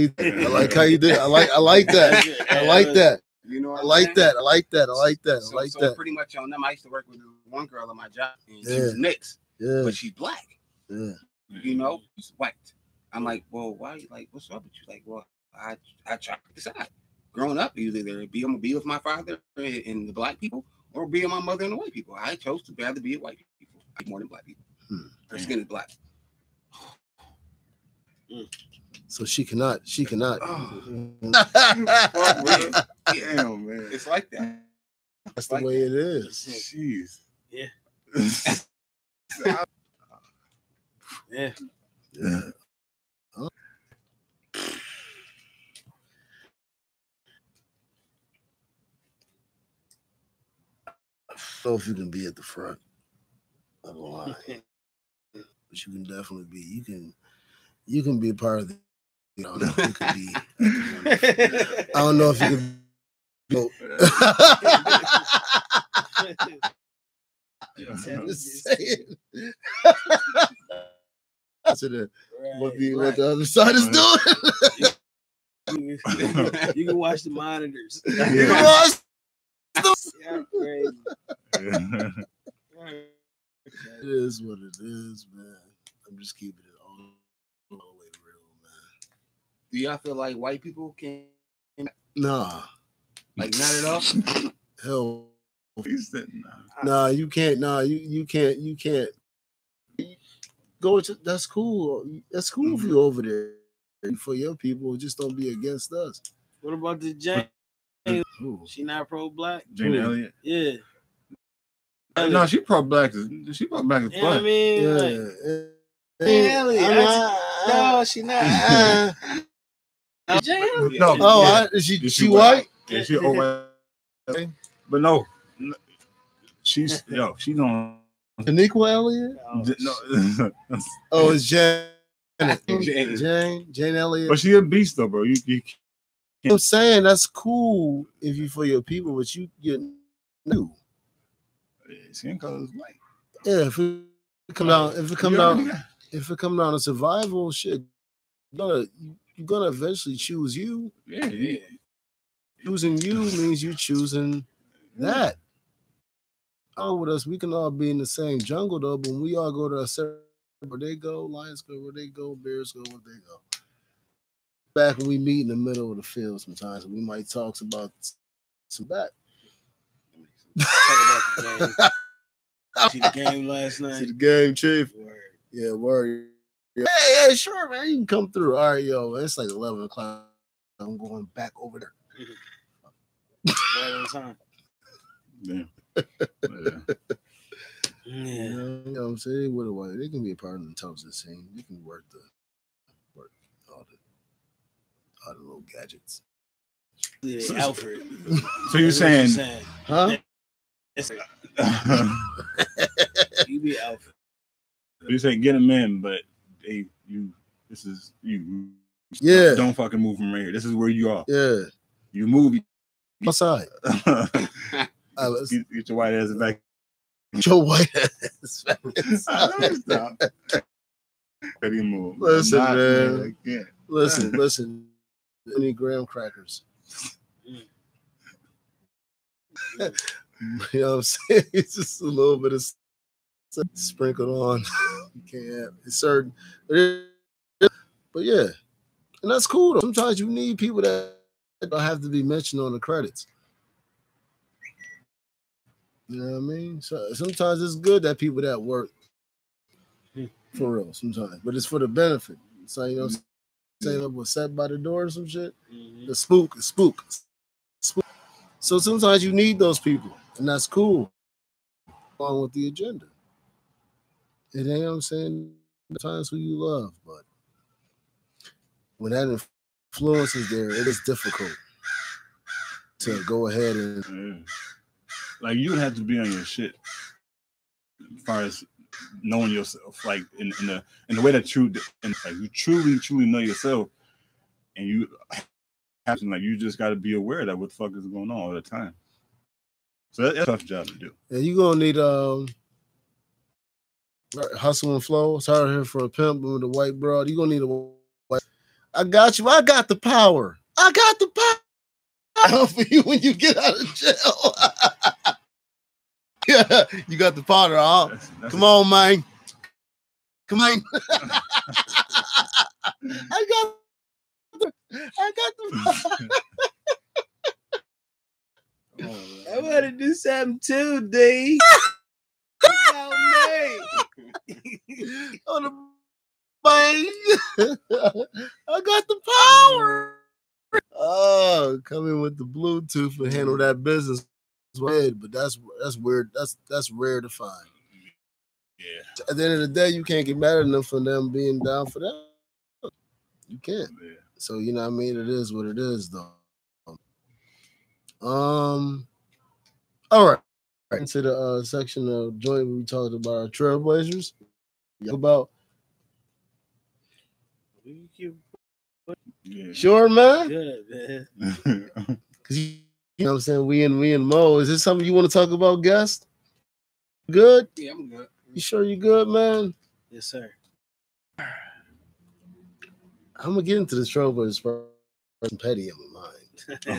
you did. I like that. I like that. You know, I like that. I like that. I like that. I like so that. Pretty much on them. I used to work with one girl at my job, and she was mixed, but she's black. Yeah. You know, she's white. I'm like, well, why? Like, what's up with you? Like, well, I try to decide. Growing up, either I'm gonna be with my father and the black people, or be with my mother and the white people. I chose to rather be with white people more than black people. Her skin is black. So she cannot. Oh. Damn, man. It's like that. That's the way it is. Jeez. Yeah. Yeah. I don't know if you can be at the front of the line. but you can definitely be. You can be part of the. You know, you could be. I don't know if you can. Just saying. What the other side is doing. You can watch the monitors. You can watch. Yeah, crazy. It is what it is, man. I'm just keeping it all the way real, man. Do y'all feel like white people can? Nah, Like not at all. hell, He said, nah. You can't. Nah, you can't. You can't go to. That's cool. That's cool if you over there for your people. Just don't be against us. What about the Jane? Ooh. She not pro-black? Jane Elliott. Yeah. No, she pro-black. She pro-black as You know what I fuck. mean? Yeah. Like, Jane Elliott. No, she not. Jane Elliott. No. Oh, Yeah. She white? Yeah, she old white. But no, she's she's on. Shaniqua Elliott? No, Oh, it's Jane. Jane. Jane Elliott. but she a beast though, bro. You I'm saying that's cool if you for your people, but you're new. skin color is white. Yeah, if it come down to survival, shit, you're gonna eventually choose you. Yeah. Choosing you means you choosing that. All with us, we can all be in the same jungle though, but when we all go to a certain where they go, lions go where they go, bears go where they go. Back when we meet in the middle of the field sometimes, we might talk about some back. See the game last night. See the game, Chief. Word. Yeah, word. Yeah. Hey, sure, man. You can come through. All right, yo. It's like 11 o'clock. I'm going back over there. Right on time. Yeah. You know what I'm saying? What do I? They can be a part of the intelligence team. They can work all the little gadgets. Yeah, Alfred. So you're saying, Huh? You be Alfred. you say get them in, but this is you. Yeah. Don't fucking move from right here. This is where you are. Yeah. You move. Outside. Get your white ass back. Joe White ass. Stop. How do you move? Listen, Not, man. I can't. Listen. I need graham crackers. You know what I'm saying? It's just a little bit of sprinkled on. You can't. It's certain. But yeah. And that's cool though. Sometimes you need people that don't have to be mentioned on the credits. You know what I mean? So sometimes it's good that people that work for real sometimes, but it's for the benefit. So you know what I'm saying? Up was set by the door or some shit. The spook. So sometimes you need those people, and that's cool. Along with the agenda. It ain't, you know what I'm saying, sometimes who you love, but when that influence is there, it is difficult to go ahead and like you would have to be on your shit as far as knowing yourself, like in the way that you truly know yourself, and you have to, like, you just got to be aware that what the fuck is going on all the time. So that's a tough job to do. Yeah, you gonna need hustle and flow. It's hard here for a pimp with a white broad. You gonna need a white. I got you. I got the power. I got the power for you when you get out of jail. Yeah, you got the powder, huh? Come on, man. Come on. I got the I want to do something too, D. Help me. on the man. I got the power. Oh, come in with the Bluetooth and handle that business. But that's weird. That's rare to find. Yeah. At the end of the day, you can't get mad at them for them being down for that. You can't. Yeah. So you know what I mean? It is what it is, though. All right. Into the section of joint we talked about our trailblazers. About Yeah. Sure, man. Good, man. Cause you know what I'm saying. We and Mo. Is this something you want to talk about, guest? Good. Yeah, I'm good. You sure you good, man? Yes, sir. I'm gonna get into this trouble, but it's some petty in my mind.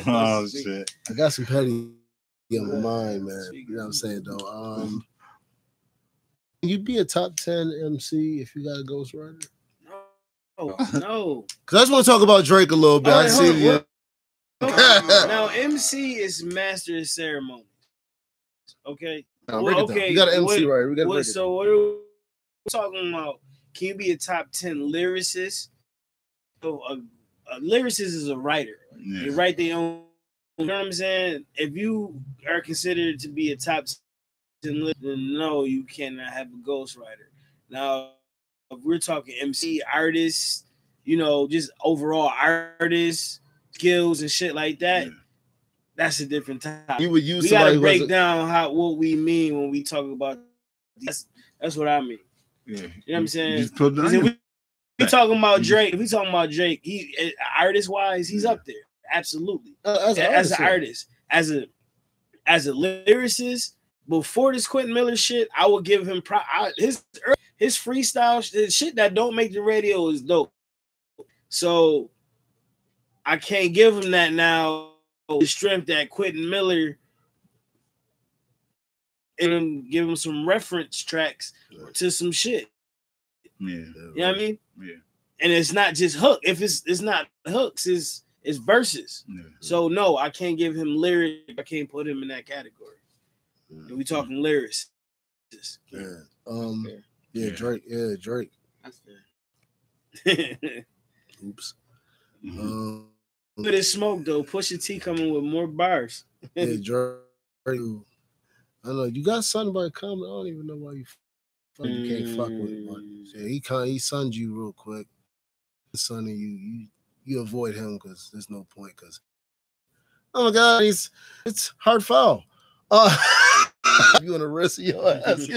Oh shit. I got some petty in my mind, man. You know what I'm saying, though. Can you be a top 10 MC if you got a ghostwriter? No. Cause I just want to talk about Drake a little bit. All I right, see you. Now, MC is master of ceremonies. Okay. No, okay. You got an MC right. We got what, so what are we talking about? Can you be a top 10 lyricist? So a lyricist is a writer. Yeah. They write their own. You know what I'm saying? If you are considered to be a top 10 lyricist, then no, you cannot have a ghostwriter. Now, if we're talking MC, artists, you know, just overall artists, skills and shit like that, Yeah. That's a different topic. You would use we gotta break down what we mean when we talk about that's what I mean. Yeah. You know what I'm saying? Just put if we talking about Drake, if we talking about Drake, he artist wise, he's up there. Absolutely. As an artist, as a lyricist, before this Quentin Miller shit, I would give him his freestyle the shit that don't make the radio is dope. So I can't give him that now. The strength that Quentin Miller and give him some reference tracks to some shit. Yeah. You know what I mean? Yeah. And it's not just hook. If it's not hooks, it's verses. Yeah. So no, I can't give him lyric. I can't put him in that category. Yeah. We talking lyrics. Yeah. Yeah, Drake. Yeah, Drake. That's fair. Oops. Look at this smoke though. Pusha T coming with more bars. Yeah, Drake. I don't know. You got something by comment. I don't even know why you can't fuck with it. But yeah, he sunned you real quick. Sunning you avoid him because there's no point. Because oh my God, it's hard foul. You on the risk of your ass.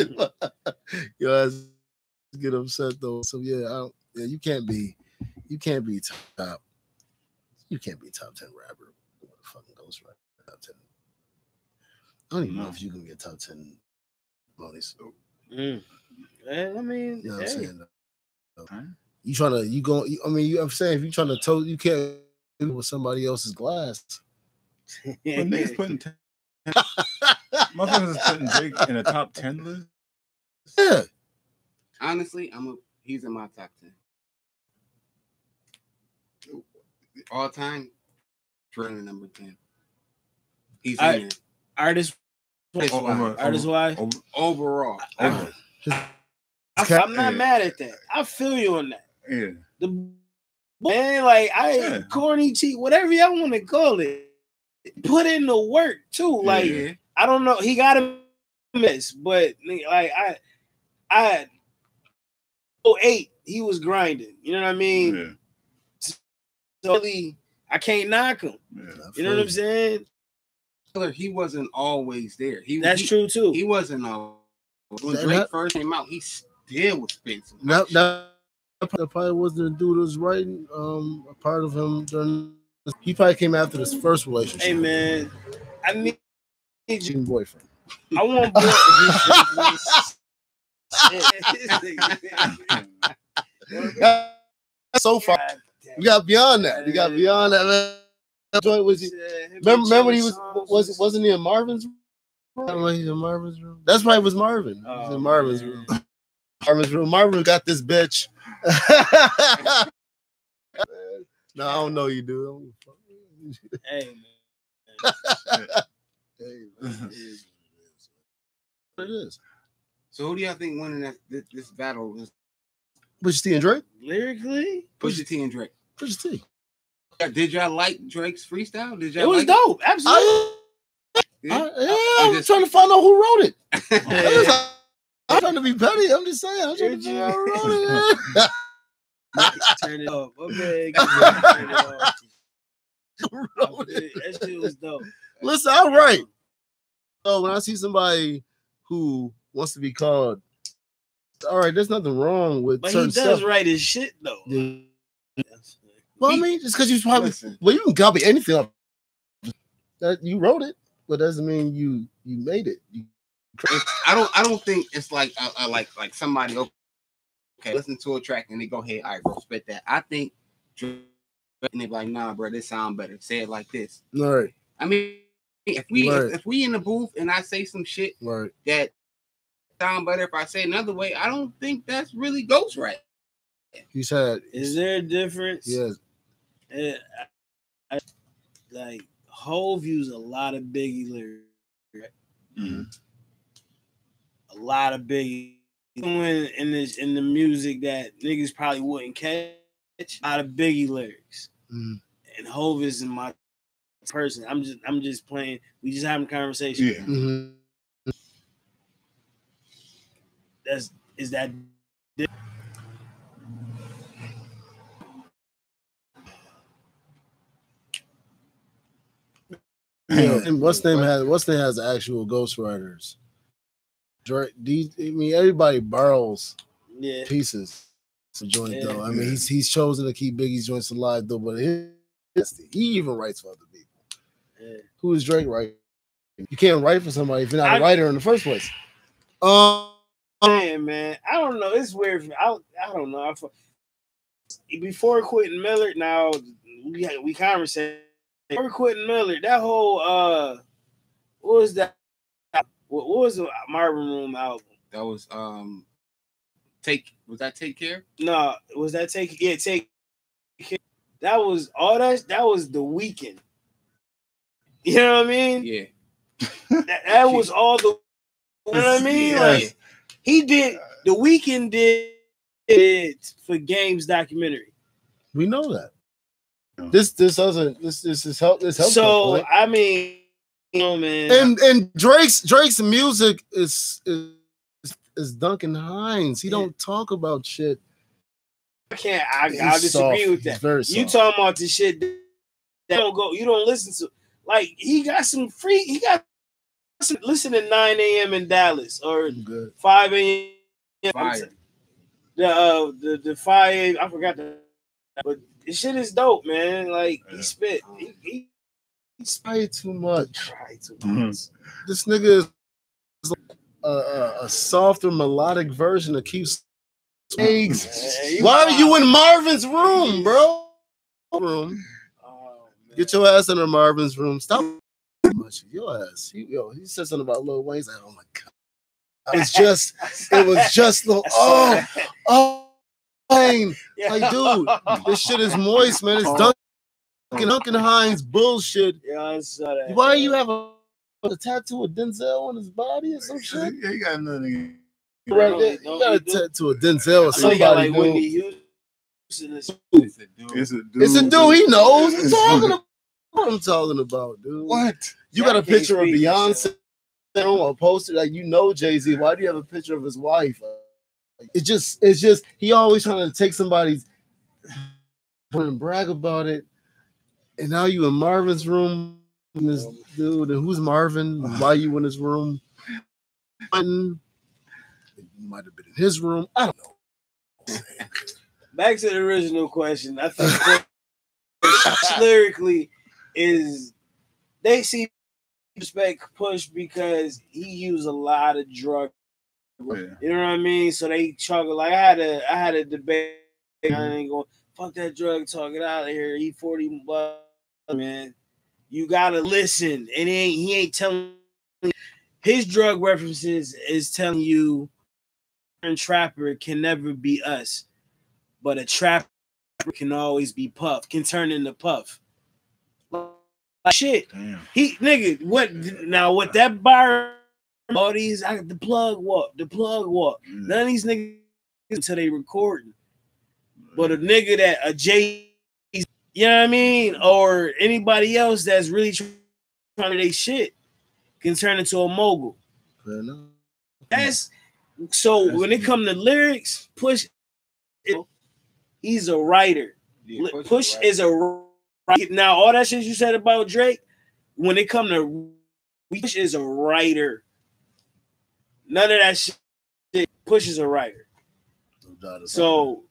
Your ass get upset though. So yeah, you can't be top. You can't be a top 10 rapper. What the fucking ghost rapper? Top 10. I don't even know if you can get top 10 money. I mean, you know what I'm saying? You trying to, I'm saying if you trying to you can't do with somebody else's glass. But niggas putting motherfuckers is putting Drake in a top 10 list. Yeah. Honestly, he's in my top 10. All time, Drake number 10. He's in there. Artist wise. Overall. I'm not mad at that. I feel you on that. Yeah. Man, like corny cheat, whatever y'all want to call it. Put in the work too. Like I don't know, he got a miss, but like I 08, he was grinding. You know what I mean? Yeah. So really, I can't knock him. Yeah, you know what I'm saying? He wasn't always there. That's true too. He wasn't when Drake first came out, he still was spitting some that probably wasn't the dude who was writing a part of him during he probably came after this first relationship. Hey man, I need you boyfriend. I want so far. We got beyond that. We got beyond that. Man. Was he, remember when he wasn't he in Marvin's room? I don't know, he's in Marvin's room. That's why it was Marvin. He's in Marvin's room. Marvin's room. Marvin got this bitch. No, I don't know you, dude. Hey, man. It is. So who do y'all think winning this battle is? Pusha T and Drake? Lyrically? Pusha T and Drake. Pusha T. Did y'all like Drake's freestyle? Did y'all? It was dope. Absolutely. I'm trying to find out who wrote it. I'm trying to be petty. I'm just saying. I'm trying to figure out who wrote it. Turn it off. Okay. Turn it off. That shit was dope. Listen, all right. So when I see somebody who wants to be called, all right, there's nothing wrong with. But he does write his shit though. Yeah, Well, I mean, just because you probably well, you can copy anything up that you wrote it, but doesn't mean you made it. I don't think it's like like somebody listen to a track and they go, hey, all right, bro, spit that. I think and they be like, nah, bro, this sound better. Say it like this. All right. I mean, if we in the booth and I say some shit that sound better if I say another way, I don't think that's really ghostwriting. You said, is there a difference? Yes. Like Hove used a lot of Biggie lyrics. Mm-hmm. A lot of Biggie in the music that niggas probably wouldn't catch. A lot of Biggie lyrics. Mm-hmm. And Hove isn't my person. I'm just playing. We just having a conversation. Yeah. Mm-hmm. Is that yeah, and what's name has actual ghostwriters. Drake, I mean, everybody borrows pieces to joint though. I mean, he's chosen to keep Biggie's joints alive though, but he even writes for other people. Yeah. Who is Drake writing? You can't write for somebody if you're not a writer in the first place. Man, I don't know. It's weird. I don't know. Before Quentin Miller, now we conversated. Before Quentin Miller, that whole what was that? What was the Marvin Room album? That was Take Care? No, was that Take Care? That was all that was The Weeknd. You know what I mean? Yeah. That was all the. You know what I mean? Like he did. The Weeknd did it for Game's documentary. We know that. This is help. So I mean, you know, man. And Drake's music is Duncan Hines. He don't talk about shit. I'll disagree with that. You talking about the shit that don't go. You don't listen to. Like he got some free. He got some. Listen at 9 a.m. in Dallas or 5 a.m. The 5 a.m. I forgot but this shit is dope, man. Like he spit. He tried too much. This nigga is a softer melodic version of Keith's. Why are you in Marvin's room, bro? Get your ass in Marvin's room. Stop much. Your ass. He said something about Lil Wayne. He's like, oh my god. It was just little. Wayne. Like, dude, this shit is moist, man. It's Duncan Hines bullshit. Yeah, I saw that. Why you have a tattoo of Denzel on his body or some shit? Yeah, he got nothing. Right there. You got a tattoo of Denzel or somebody. Like Wendy It's a dude. He knows. What I'm talking about, dude. What? You got a picture of Beyonce on a poster like Jay-Z. Why do you have a picture of his wife? It's just he always trying to take somebody's and brag about it. And now you in Marvin's room, this dude. And who's Marvin? Why you in his room? You might have been in his room. I don't know. Back to the original question. I think lyrically is they see respect push because he used a lot of drugs. Yeah. You know what I mean? So they struggle. Like I had a debate. I ain't going fuck that drug talk. Get out of here. He 40 bucks, man. You gotta listen. And he ain't telling his drug references is telling you a trapper can never be us. But a trapper can always be Puff, can turn into Puff. Like shit. Damn. He nigga, what that bar, all these the plug walk. None of these niggas until they recording. But a nigga that a J, you know what I mean? Or anybody else that's really trying to do shit can turn into a mogul. That's when it comes to lyrics, Push. He's a writer. Yeah, Push is a writer. Now, all that shit you said about Drake, when it come to Push is a writer. None of that shit. Push is a writer. So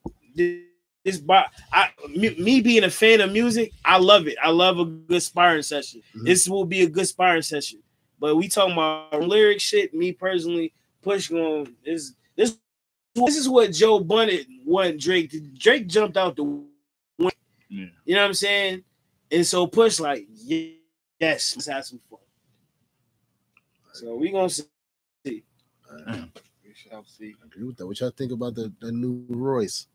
me being a fan of music, I love it. I love a good sparring session. Mhm. This will be a good sparring session. But we talking about lyric shit. Me personally, Push going this is what Joe Budden wanted Drake. Drake jumped out the window. Yeah. You know what I'm saying? And so Push like, yes, let's have some fun. So we gonna see. We shall see. I agree with that. What y'all think about the new Royce?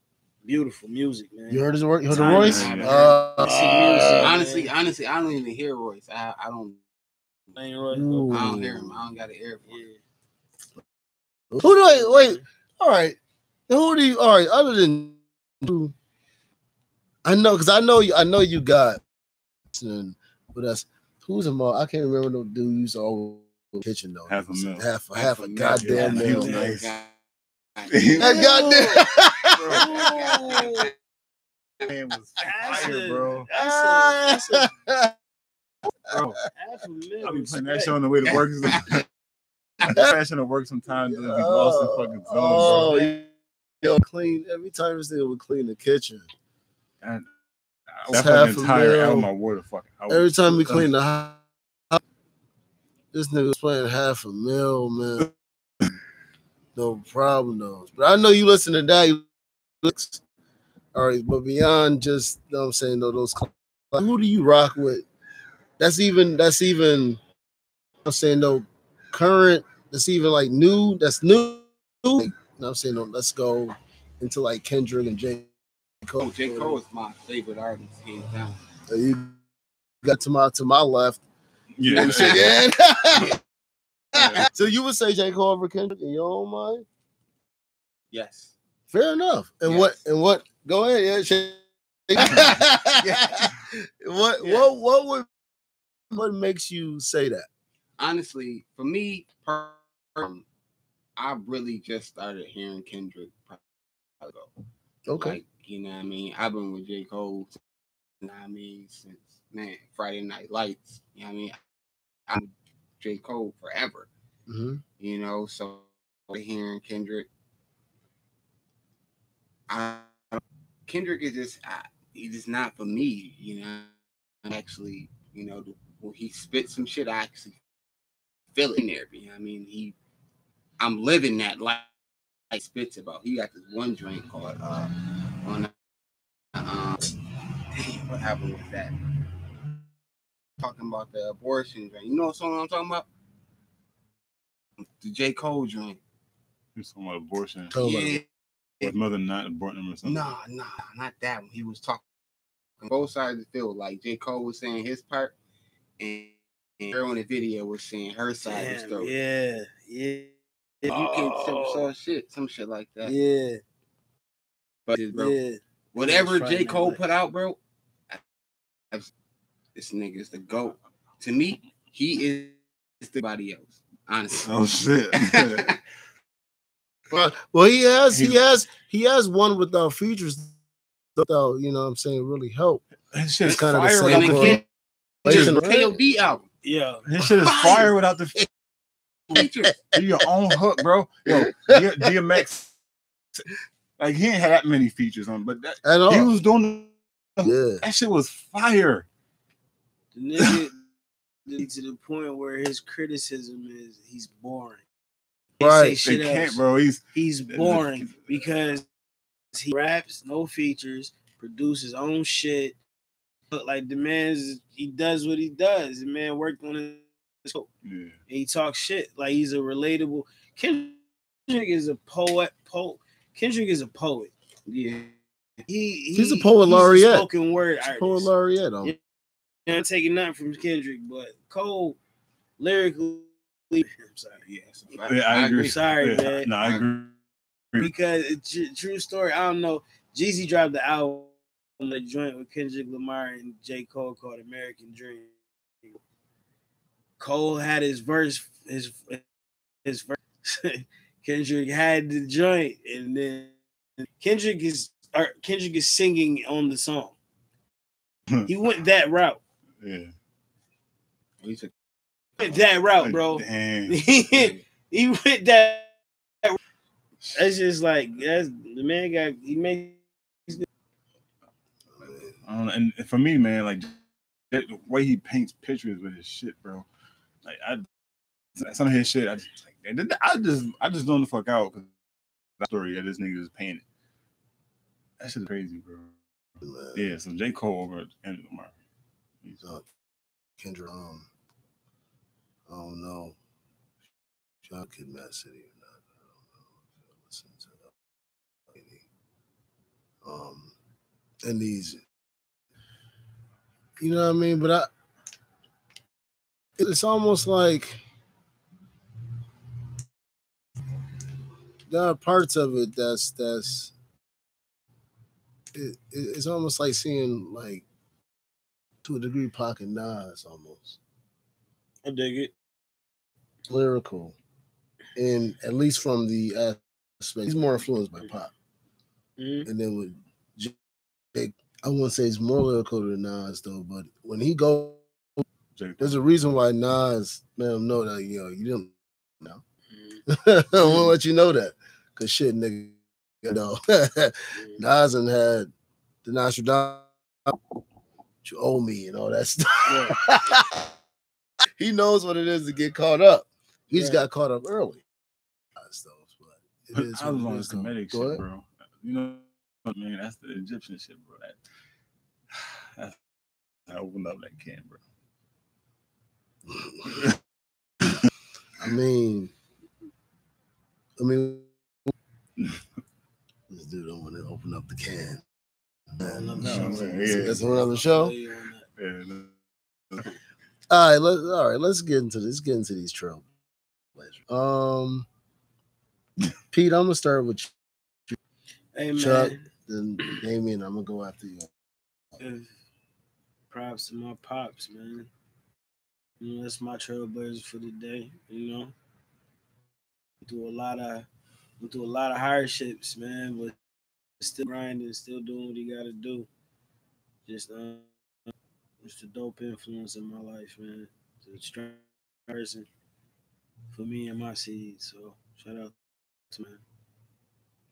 Beautiful music, man. You heard his work? You heard the Time, Royce? man. Honestly, I don't even hear Royce. I don't. Ooh. I don't hear him. I don't got an ear for him. Yeah. Who do I wait? All right. Who do you? All right. Other than you, I know because I know you got. And but that's who's a mall. I can't remember no dude who used to always in the kitchen though. Half a mil. Half a goddamn Yeah, mil. he was nice. That goddamn. Man was That's fire, a- bro. That's a Bro, half a mil. I be playing that shit on the way to work. Fashion to work sometimes and be lost in fucking zone, Oh, bro. yo, clean every time this nigga would clean the kitchen. And It's that half fucking a entire mil. album, my water fucking. Every time we clean the house, this nigga was playing $500,000, man. No problem though. But I know you listen to that. You looks all right, but beyond just, you know what I'm saying, though, those who do you rock with? That's even I'm saying though, current, that's even like new, that's new. You know what I'm saying? No, let's go into like Kendrick and J. Cole. Oh, J. Cole is my favorite artist, hands down. You got to my left. Yeah. You say, yeah. So you would say J. Cole over Kendrick in your own mind? Yes. Fair enough. And Yes. what go ahead, yeah. What makes you say that? Honestly, for me, I really just started hearing Kendrick probably ago. Okay. Like, you know what I mean? I've been with J. Cole, you know what I mean, since, Friday Night Lights. You know what I mean? I'm with J. Cole forever. Mm-hmm. You know, so hearing Kendrick, Kendrick is just, he's just not for me, you know. Actually, you know, when he spits some shit, I actually feel it in there. You know what I mean? I'm living that life he spits about. He got this one drink called what happened with that? Talking about the abortion drink. You know what song I'm talking about? The J. Cole drink. He's talking about abortion. Yeah. His mother not aborting him or something. Nah, not that one. He was talking both sides of the field. Like J. Cole was saying his part, and her on the video was saying her side of the story. Yeah. You can some shit like that. Yeah. But bro, Yeah. whatever That's J. right, Cole man. put out, bro, this nigga is the GOAT. To me, he is everybody else. Honestly. Oh shit. Well, he has one without features, though. You know what I'm saying? Really help. His shit is It's kinda the fire same without And the again, just Right? KOD album. Yeah. His shit is fire without the Features. do your own hook, bro. Yo, DMX, like he ain't had that many features on, but that, At all. he was doing Yeah. that shit was fire. The nigga to the point where his criticism is he's boring. He Right. say They shit can't, else. bro. He's boring because he raps, no features, produces his own shit. But like the he does what he does. The man worked on his scope. Yeah. And he talks shit like he's a relatable. Kendrick is a poet. Kendrick is a poet. Yeah. He's a poet laureate. Spoken word It's artist. Poet laureate, though. Yeah. I'm not taking nothing from Kendrick, but Cole lyrically. I'm sorry. Yeah, Yeah, I agree. Sorry, Yeah, man. No, I agree. Because it's true story. I don't know. Jeezy dropped the album, the joint with Kendrick Lamar and J. Cole called American Dream. Cole had his verse, his verse. Kendrick had the joint, and then Kendrick is singing on the song. He went that route. Yeah. That route, bro. Damn. He went that. That's just like the man he makes. I don't know. And for me, man, like the way he paints pictures with his shit, bro. Like some of his shit, I just don't the fuck out because that story that this nigga is painting. That shit is crazy, bro. Man. Yeah, so J. Cole over Kendrick Lamar. He's Kendrick. I don't know. Shout out Kid Mad City or not. I don't know if I listen to that. And these, you know what I mean? But it's almost like there are parts of it it's almost like seeing like to a degree Pac and Nas almost. I dig it. Lyrical. And at least from the aspect, he's more influenced by Pac. Mm-hmm. And then with Jake, I wouldn't say he's more lyrical than Nas though, but when he goes, there's a reason why Nas let him know that you didn't know. I want to let you know that, cause shit, nigga, Nas and had the Nostradamus, you owe me and all that stuff. Yeah. He knows what it is to get caught up. He just got caught up early. But I was on the Kemetic shit, bro. You know, man, that's the Egyptian shit, bro. That's I opened up that can, bro. I mean, this dude don't want to open up the can. That's another show. All right, let's get into this. Get into these trailblazers. Pete, I'm gonna start with you. Hey, Chuck, man. then Damien. I'm gonna go after you. Props to my pops, man. You know, that's my trailblazer for the day. You know, went through a lot of hardships, man, but still grinding, still doing what he got to do. Just a dope influence in my life, man. It's a strong person for me and my seed. So shout out to man.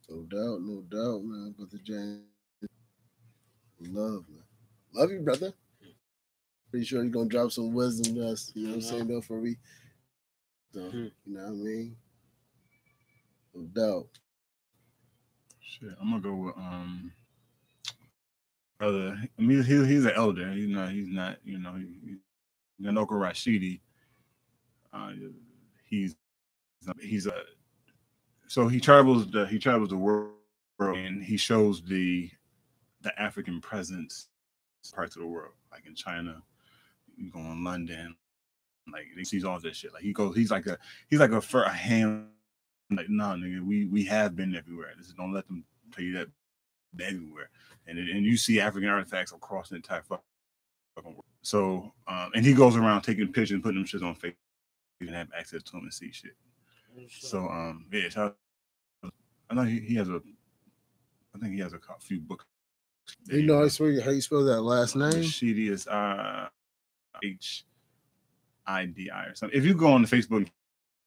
No doubt, man. Brother James, love, man. Love you, brother. Pretty sure you're gonna drop some wisdom to us. You know what I'm saying, though, for me. So, you know what I mean? No doubt. Shit, I'm gonna go with brother. I mean, he's an elder. He's not. You know, Nanoka Rashidi. He's a. So he travels the world and he shows the African presence parts of the world, like in China, you go in London, like he sees all this shit. Like he's like a hand. Like, nah, nigga, we have been everywhere. Don't let them tell you that everywhere. And you see African artifacts across the entire fucking world. So, and he goes around taking pictures and putting them shit on Facebook. You can have access to them and see shit. So, yeah, I know he has I think he has a few books. You know how you spell that last name? Rashidi is HIDI or something. If you go on the Facebook,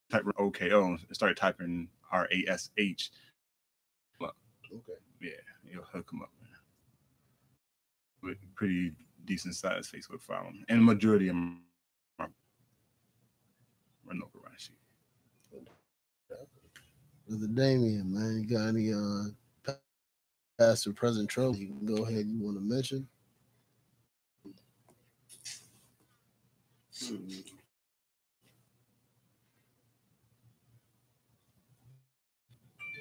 type OKO and start typing RASH. Okay. Yeah, you'll hook him up, man. With pretty decent sized Facebook following, and the majority of them are Ranoka Rashi. Brother Damien, man, you got any past or present trouble you can go ahead you want to mention?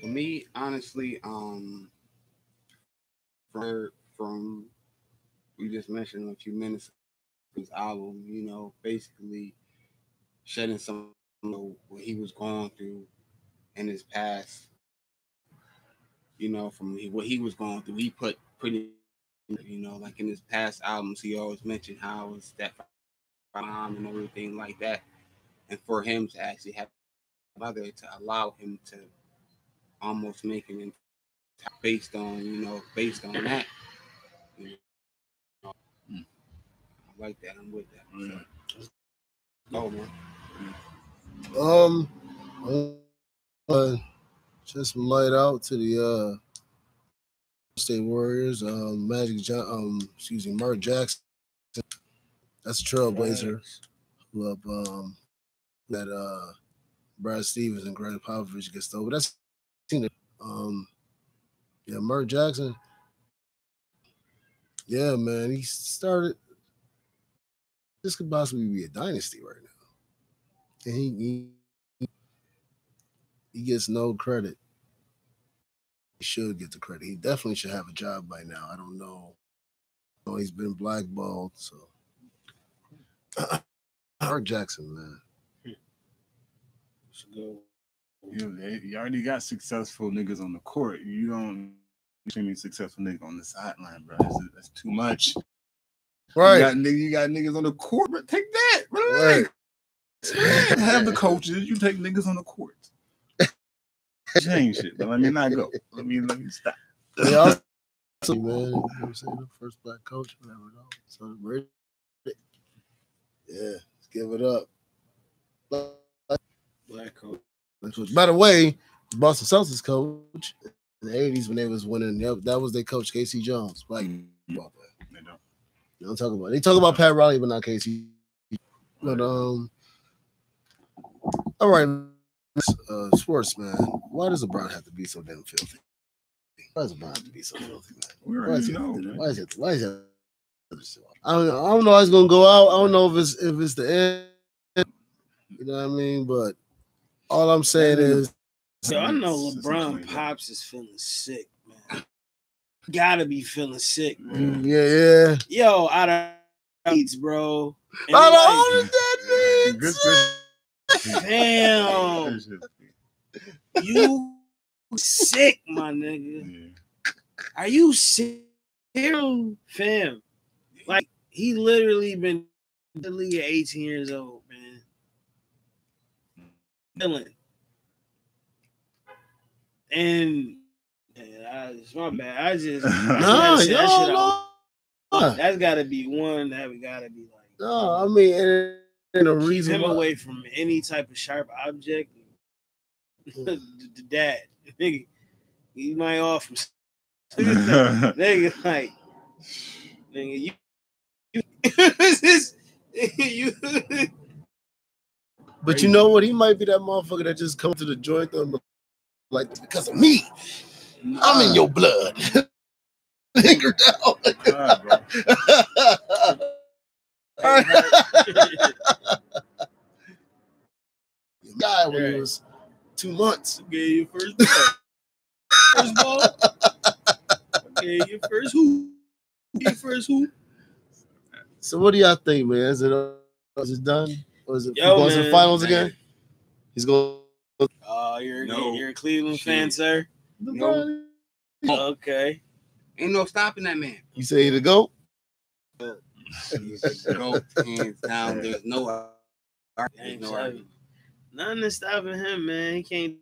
For me, honestly, from we just mentioned a few minutes ago, his album, you know, basically shedding some of what he was going through in his past. You know, from what he was going through, he put pretty, you know, like in his past albums, he always mentioned how it was that mom and everything like that, and for him to actually have mother to allow him to almost make him based on that. You know, I like that. I'm with that. Oh man. Just some light out to the State Warriors. Mark Jackson. That's a trailblazer. Who up that Brad Stevens and Greg Popovich gets over. That's yeah, Mark Jackson. Yeah, man, he started. This could possibly be a dynasty right now, and he gets no credit. He should get the credit. He definitely should have a job by now. I don't know. He's been blackballed, so Mark Jackson, man. You already got successful niggas on the court. You don't extremely successful nigga on the sideline, bro. That's too much. Right. You got niggas on the court, but take that. Right. Have the coaches. You take niggas on the court. Change shit, but let me not go. Let me stop. Yeah, man, you know what I'm saying? The first black coach, whatever. So yeah, let's give it up. Black coach. By the way, Boston Celtics coach in the 80s when they was winning, that was their coach, Casey Jones. Black about that. They don't talk about it. They talk about Pat Riley, but not Casey. But all right, sports, man. Why does LeBron have to be so damn filthy? Why does LeBron have to be so filthy, man? Why is it? I don't know how it's gonna go out. I don't know if it's the end. You know what I mean? But all I'm saying is, yo, I know LeBron Pops is feeling sick, man. Gotta be feeling sick, man. Yeah. Yo, out of needs, bro. Out of that needs. Damn. You sick, my nigga. Yeah. Are you sick? Fam. Like, he literally been in the league at 18 years old, man. Feeling. And it's my bad. I just that's gotta be one that we gotta be like. No, I mean, and a reason keep him away from any type of sharp object. The dad, nigga, he might off him. Nigga, like, nigga, you. But you know what? He might be that motherfucker that just come to the joint though, like because of me. I'm in your blood. Finger down. Guy when he was 2 months. Okay, your first ball. First ball. Okay, your first hoop. Your first hoop. So what do y'all think, man? Is it done? Or is it going to the finals again? He's going. You're a Cleveland fan, sir. No. Okay. Ain't no stopping that man. You say he the GOAT? He's the GOAT, hands down. There's no argument. Nothing is stopping him, man. He can't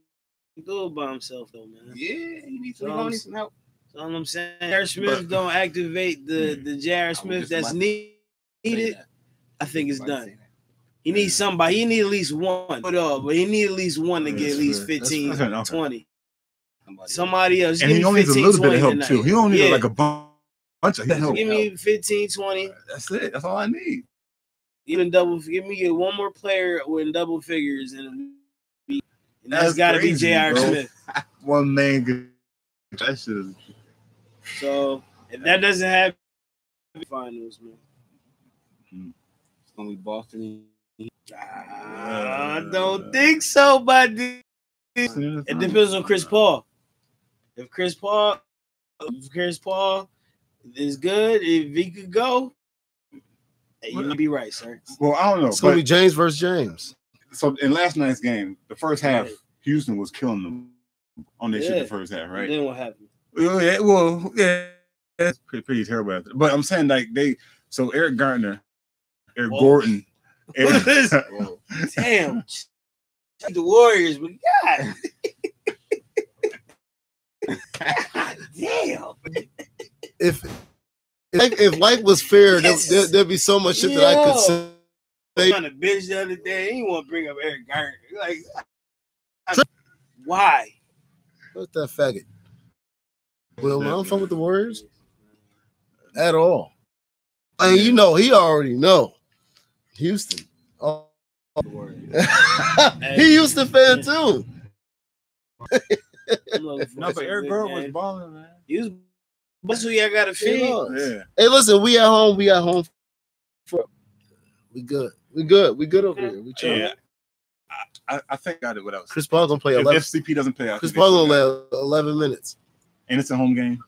do it by himself, though, man. Yeah, he needs some help. That's all I'm saying. J.R. Smith don't activate the J.R. Smith that's needed. I think it's done. He needs somebody. He needs at least one. But he needs at least one to get at least 15, 20. Somebody else. And he only needs a little bit of help, too. He don't need like a bunch of help. Give me 15, 20. That's it. That's all I need. Even give me one more player in double figures, and that's got to be J.R. Smith. One man. That shit is. So if that doesn't happen, finals, man. It's gonna be Boston. I don't think so, buddy. It depends on Chris Paul. If Chris Paul is good, if he could go, you may be right, sir. Well, I don't know. It's gonna be James versus James. So in last night's game, the first half, Houston was killing them on their shit the first half, right? And then what happened? Yeah, that's pretty terrible after. But I'm saying so Eric Gordon. Damn. The Warriors, but God damn. If life was fair, there'd be so much shit that I could say. I was on the bench the other day. He want to bring up Eric Gardner. Like, why? What's that faggot? Well, I don't fuck with the Warriors at all. And you know, he already know. Houston. Oh. He Houston fan too. No, but Eric Gordon was balling, man. That's who y'all got to feed. Yeah. Hey, listen, we at home. We at home. We good. We good over here. We chill. Yeah. I think I did what else. Chris Paul gonna play If 11. FCP doesn't play, Chris Paul gonna play 11 minutes. And it's a home game.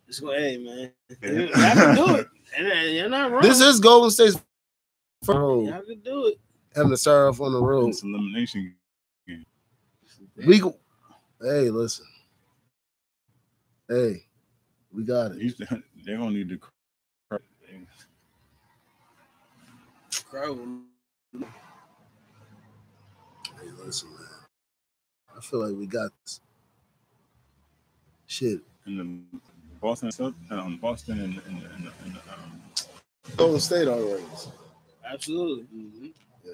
Let's go, hey man. Y'all can do it. And you're not wrong. This is Golden State's Y'all can do it. having to start off on the road. It's an elimination game. Hey, listen. Hey, we got it. They're gonna need to. Hey, listen, man. I feel like we got this. Shit. In the Boston and Golden State already. Absolutely. Mm-hmm. Yeah.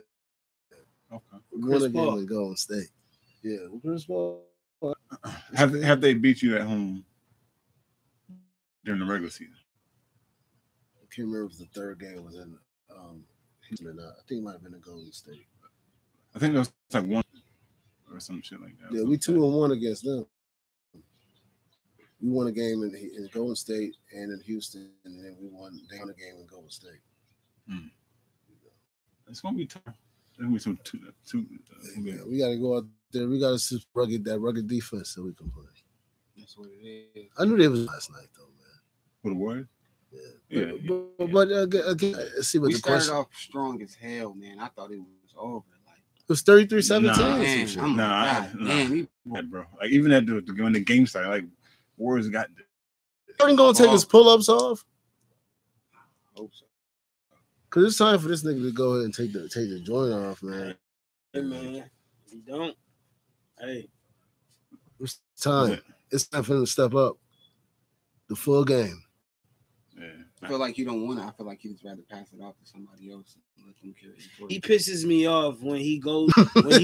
Okay. We're going to game with Golden State. Yeah, Chris Paul. Have they beat you at home during the regular season? I can't remember if the third game was in Houston or not. I think it might have been in Golden State. I think it was like one or some shit like that. Yeah, we 2-1 against them. We won a game in Golden State and in Houston, and then they won a game in Golden State. It's gonna be tough. There's gonna be some yeah, we gotta go out there. We gotta see rugged defense so we can play. That's what it is. I knew they was last night though, man. For the Warriors? Yeah. But again, let's see what we the question. started off strong as hell, man. I thought it was over. Like it was 33-17. Nah, bro. Like even at when the game started, like Warriors got. Ain't gonna take his pull-ups off. Hope so. Cause it's time for this nigga to go ahead and take the joint off, man. Hey man, you don't. Hey, it's time. It's time for him to step up. The full game. Yeah. I feel like you don't want it. I feel like you just rather pass it off to somebody else and let them carry it. He pisses me off when he goes when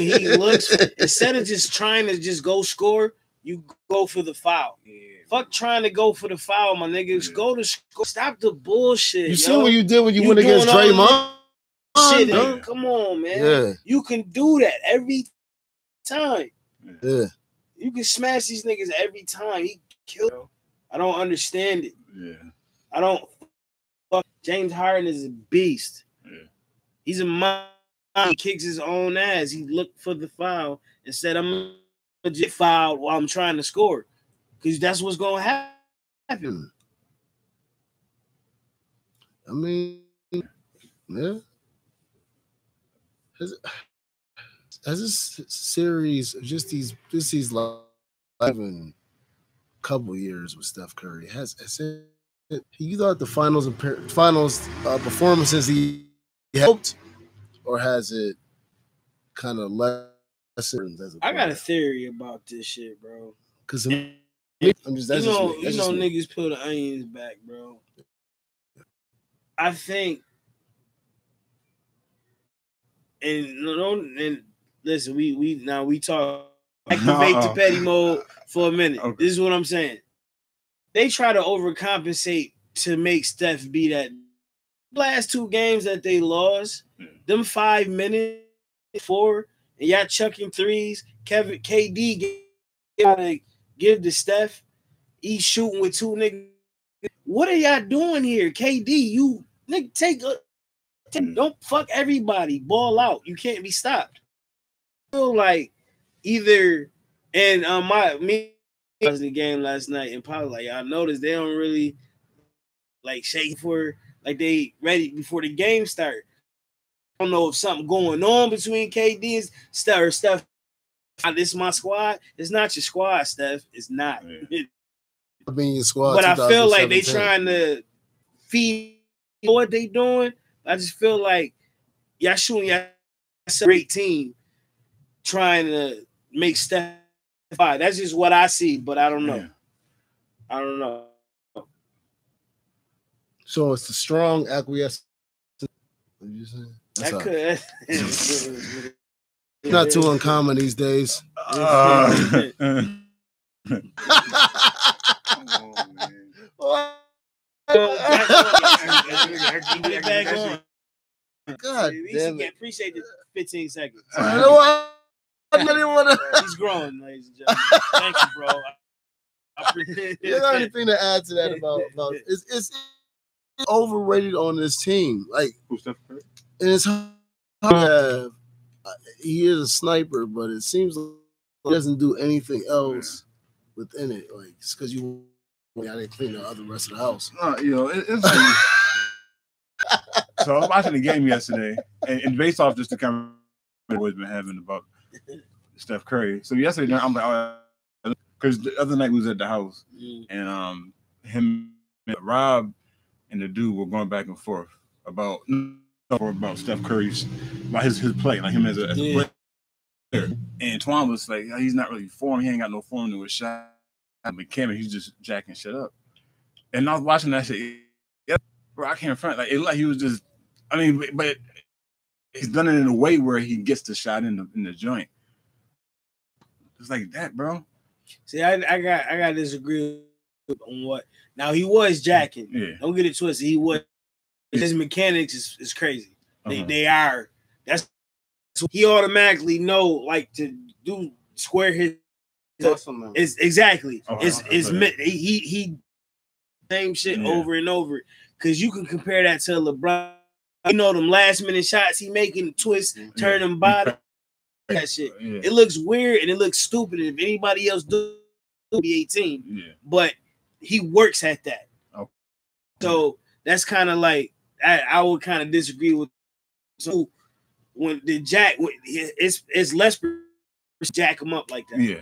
he looks instead of just trying to just go score. You go for the foul. Yeah, fuck trying to go for the foul, my niggas. Yeah. Go to score. Stop the bullshit. You see what you did when you went against Draymond? Shit, man. Come on, man. Yeah. You can do that every time. Yeah. You can smash these niggas every time. He killed. I don't understand it. Yeah. I don't. Fuck. James Harden is a beast. Yeah. He's a man. He kicks his own ass. He looked for the foul and said, I'm legit fouled while I'm trying to score, because that's what's gonna happen. I mean, yeah. As this series, just these 11 couple years with Steph Curry you thought the finals performances he helped, or has it kind of less? I got a theory about this shit, bro. Because I'm just niggas peel the onions back, bro. I think, and listen, we talk activate the petty mode for a minute. Okay. This is what I'm saying. They try to overcompensate to make Steph be that. Last two games that they lost, them 5 minutes, 4. And y'all chucking threes. KD gotta give to Steph. He's shooting with 2 niggas. What are y'all doing here? KD, you nigga don't fuck everybody. Ball out. You can't be stopped. I feel like either I was in the game last night and probably like I noticed they don't really like shake for like they ready before the game start. I don't know if something going on between KD and Steph. This is my squad. It's not your squad, Steph. It's not. I mean, your squad. But I feel like they trying to feed what they doing. I just feel like y'all shooting y'all great team trying to make Steph. That's just what I see, but I don't know. Yeah. I don't know. So it's a strong acquiescence. What you saying? It's not too uncommon these days. God damn it. Appreciate the 15 seconds. I don't want to. He's growing, ladies and gentlemen. Thank you, bro. You got anything to add to that about it's overrated on this team? Like, Who's Steph Curry? and it's hard. He is a sniper, but it seems like he doesn't do anything else within it. Like, just because you didn't clean the other rest of the house. It's like, so I was watching the game yesterday, and based off just the conversation we've been having about Steph Curry. So yesterday, I'm like, because the other night we was at the house, and him, and Rob, and the dude were going back and forth about Steph Curry's, about his play, like him as a player. And Twan was like, he's not really form. He ain't got no form to his shot. But Kevin, he's just jacking shit up. And I was watching that shit. Yeah, bro, I can't front. Like, it looked like he was just. I mean, but he's done it in a way where he gets the shot in the joint. It's like that, bro. See, I got to disagree on what. Now he was jacking. Yeah. Don't get it twisted. He was. His mechanics is crazy. They are. That's he automatically know, like, to do square his. It's exactly. He same shit over and over, because you can compare that to LeBron. You know, them last minute shots he making, twist, turn them bottom, that shit. Yeah. It looks weird and it looks stupid. If anybody else do, it'll be 18. But he works at that. Okay. So that's kind of like I would kind of disagree with. So when the jack, it's less jack him up like that. Yeah.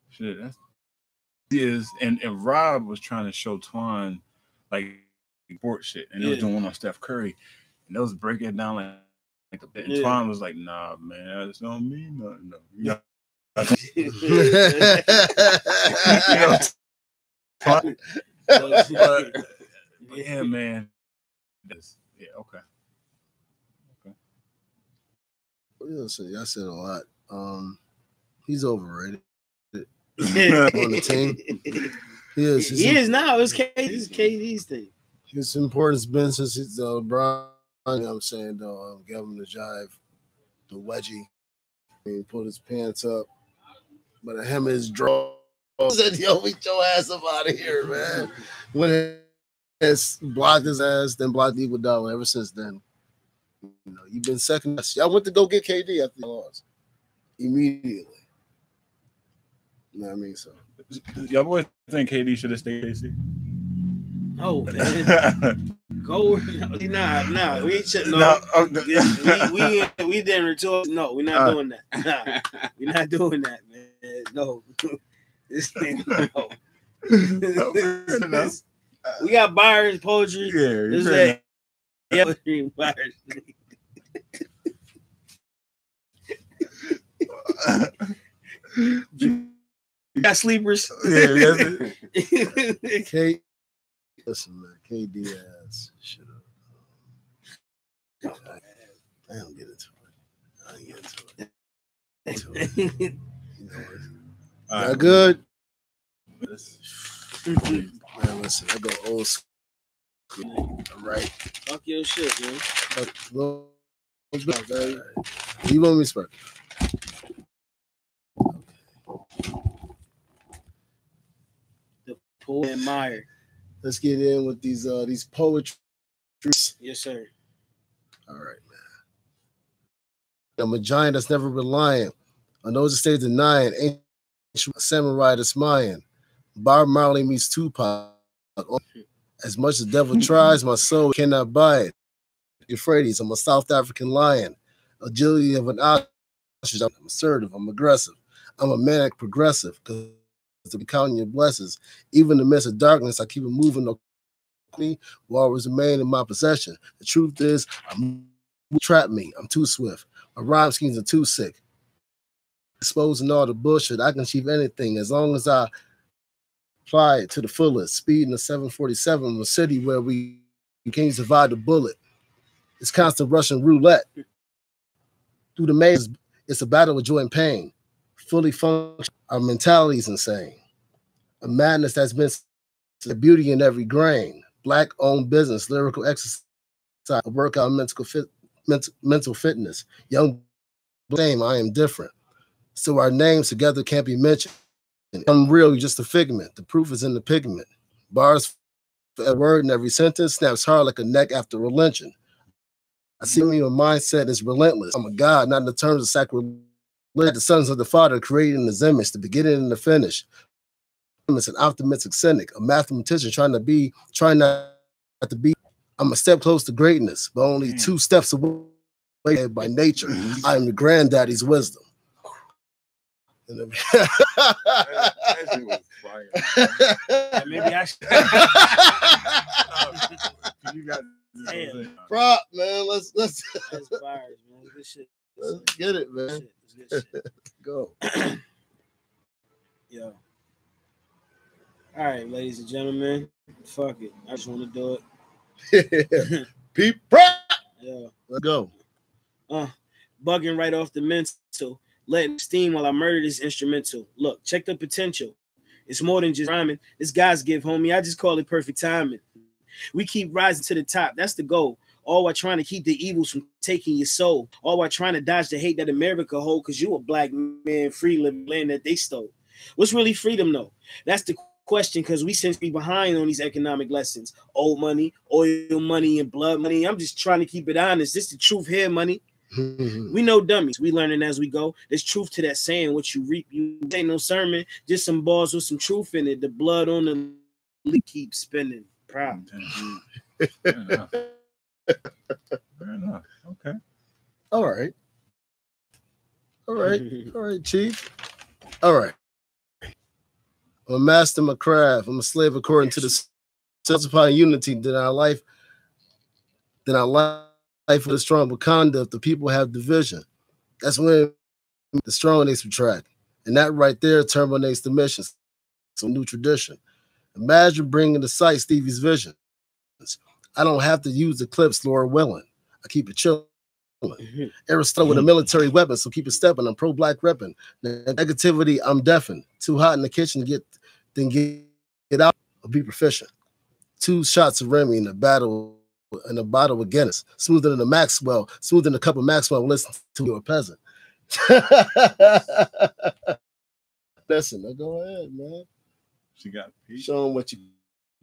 Shit, that's is and Rob was trying to show Twan like sport shit, and they was doing one on Steph Curry, and they was breaking it down like a bit. And Twan was like, "Nah, man, that's don't mean nothing." No. Yeah, man. Yeah, okay. Listen, I said a lot. He's overrated. On the team. He is now. It's KD's thing. His importance been since he's LeBron. You know what I'm saying, though, give him the jive, the wedgie. He put his pants up. But him and his draw said, yo, we your ass up out of here, man. When it's blocked his ass, then blocked Iguodala. Ever since then, you know, you've been second. I went to go get KD after the loss. Immediately. You know what I mean? So y'all boys think KD should have stayed KC? No, man. Go. Nah. We should no. We didn't retort. No, we're not doing that. Nah, we're not doing that, man. No. This thing, no. We got Byron's poetry. Yeah, Byron's. You got sleepers. Yeah, listen, man, KD ass. Shut up. I don't get into it. You know what? Not good. Man, listen, I go old school. All right. Fuck your shit, man. You want me to spark? Admire. Let's get in with these poetry. Yes, sir. All right, man. I'm a giant that's never been lying. I know the state denying. Ain't samurai that's Mayan. Bob Marley meets Tupac. As much as the devil tries, my soul cannot buy it. Euphrates, I'm a South African lion. Agility of an ostrich. I'm assertive. I'm aggressive. I'm a manic progressive. Because to be counting your blessings. Even in the midst of darkness, I keep it moving. No, will always remain in my possession. The truth is, trap me. I'm too swift. My rhyme schemes are too sick. Exposing all the bullshit, I can achieve anything as long as I apply it to the fullest. Speed in the 747, a city where we can't survive the bullet. It's constant Russian roulette. Through the maze, it's a battle of joy and pain. Fully function. Our mentality is insane. A madness that's been The beauty in every grain. Black-owned business, lyrical exercise, workout, mental fitness. Young name, I am different. So our names together can't be mentioned. I'm real, just a figment. The proof is in the pigment. Bars for a word in every sentence snaps hard like a neck after a lynching. I see your mindset is relentless. I'm a god, not in the terms of sacrilege. The sons of the Father created in His image, the beginning and the finish. I'm an optimistic cynic, a mathematician trying not to be. I'm a step close to greatness, but only 2 steps away by nature. I am the granddaddy's wisdom. That shit was fire. Maybe I should. You got prop, man. Let's That's fires, man. Good shit. let's get it, man. Good shit. Go. Yo. All right, ladies and gentlemen. Fuck it. I just want to do it. Peep prop. Yeah. Let's go. Bugging right off the mental. Letting steam while I murder this instrumental. Look, check the potential. It's more than just rhyming. This God's gift, homie. I just call it perfect timing. We keep rising to the top. That's the goal. All while trying to keep the evils from taking your soul. All while trying to dodge the hate that America hold, because you a black man, free living land that they stole. What's really freedom, though? That's the question, because we seem to be behind on these economic lessons. Old money, oil money, and blood money. I'm just trying to keep it honest. This the truth here, money. We know dummies. We learning as we go. There's truth to that saying. What you reap, you ain't no sermon. Just some bars with some truth in it. The blood on the leaf keeps spinning. Proud. Fair enough. Fair enough. Okay. All right. All right, Chief. All right. I'm a master of my craft. I'm a slave according to the self-supplying unity that our life for the strong Wakanda, if the people have division. That's when the strong they subtract. And that right there terminates the mission. It's a new tradition. Imagine bringing to sight Stevie's visions. I don't have to use the clips, Lord willing. I keep it chilling. Aristotle with a military weapon, so keep it stepping. I'm pro-black repping. The negativity, I'm deafened. Too hot in the kitchen to get out or be proficient. 2 shots of Remy in a bottle of Guinness. Smoother than a Maxwell. Smoother than a cup of Maxwell. Listen to a peasant. Listen, now go ahead, man. She got Pete. Show them what you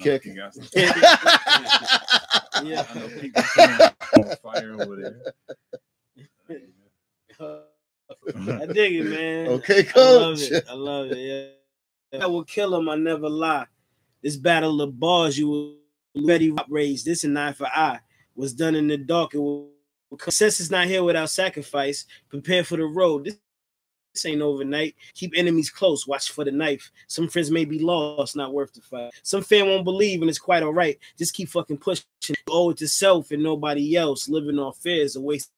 kicking. Got some. Yeah. I know Pete got on fire over there. I dig it, man. Okay, coach. I love it. Yeah. I will kill him. I never lie. This battle of bars, you will ready raised. This an eye for eye was done in the dark. It will success is not here without sacrifice. Prepare for the road. This ain't overnight. Keep enemies close. Watch for the knife. Some friends may be lost, not worth the fight. Some fan won't believe, and it's quite all right. Just keep fucking pushing. You owe it to self and nobody else. Living off fear is a wasted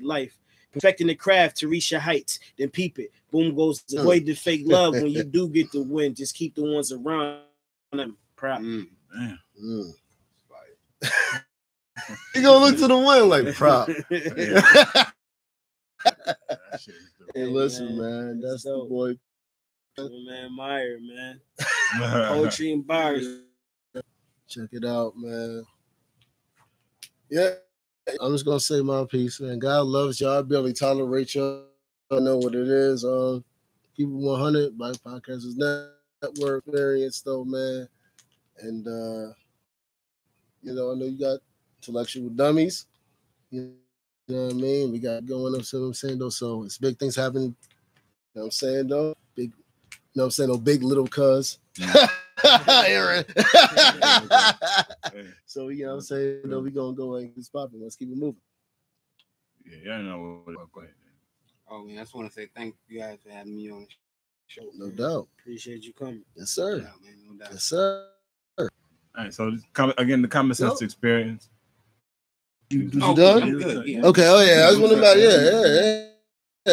life. Perfecting the craft to reach your heights, then peep it. Boom goes avoid the fake love when you do get the win. Just keep the ones around them proud. Damn. You gonna look to the wind like prop. Hey, listen, man. That's the boy. Man, Meyer, man. Poetry and bars. Check it out, man. Yeah. I'm just gonna say my piece, man. God loves y'all. Barely tolerate y'all. I know what it is. Keep it 100 by Podcasters Network experience, though, man. And I know you got Intellectual Dummies. You know what I mean? We got going up, so I'm saying though. So it's big things happening. You know what I'm saying though? Big, you know what I'm saying? No big little cuz. Aaron. So you know what I'm saying? No, we gonna go and keep popping. Let's keep it moving. Yeah, I know. Go ahead. Oh man, I just want to say thank you guys for having me on the show. No doubt. Appreciate you coming. Yes, sir. Yeah, man, no doubt. Yes, sir. All right. So again, the common sense experience. You done? I'm good. Yeah. Okay. Oh yeah. I was wondering about yeah.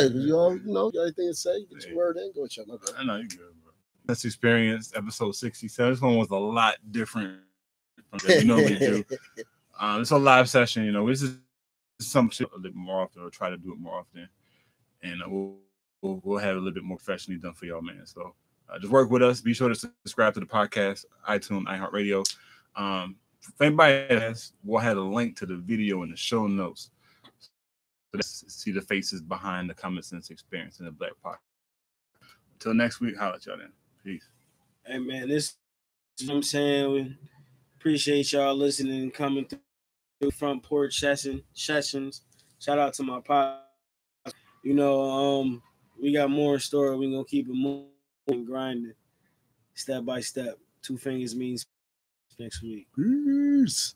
You all got anything to say? Get your word in. Go check my bad. I know you're good, bro. That's experience. Episode 67. This one was a lot different from what you normally do. It's a live session. You know, this is some shit a little more often, or try to do it more often, and we'll have a little bit more professionally done for y'all, man. So just work with us. Be sure to subscribe to the podcast, iTunes, iHeartRadio. If anybody has, we'll have a link to the video in the show notes. So see the faces behind the Common Sense Experience in the Black Podcast. Until next week, holla at y'all then. Peace. Hey man, this is what I'm saying. We appreciate y'all listening and coming through Front Porch Sessions. Shout out to my pod. You know, we got more in store. We're gonna keep it moving and grinding step by step. 2 fingers means next week. Peace.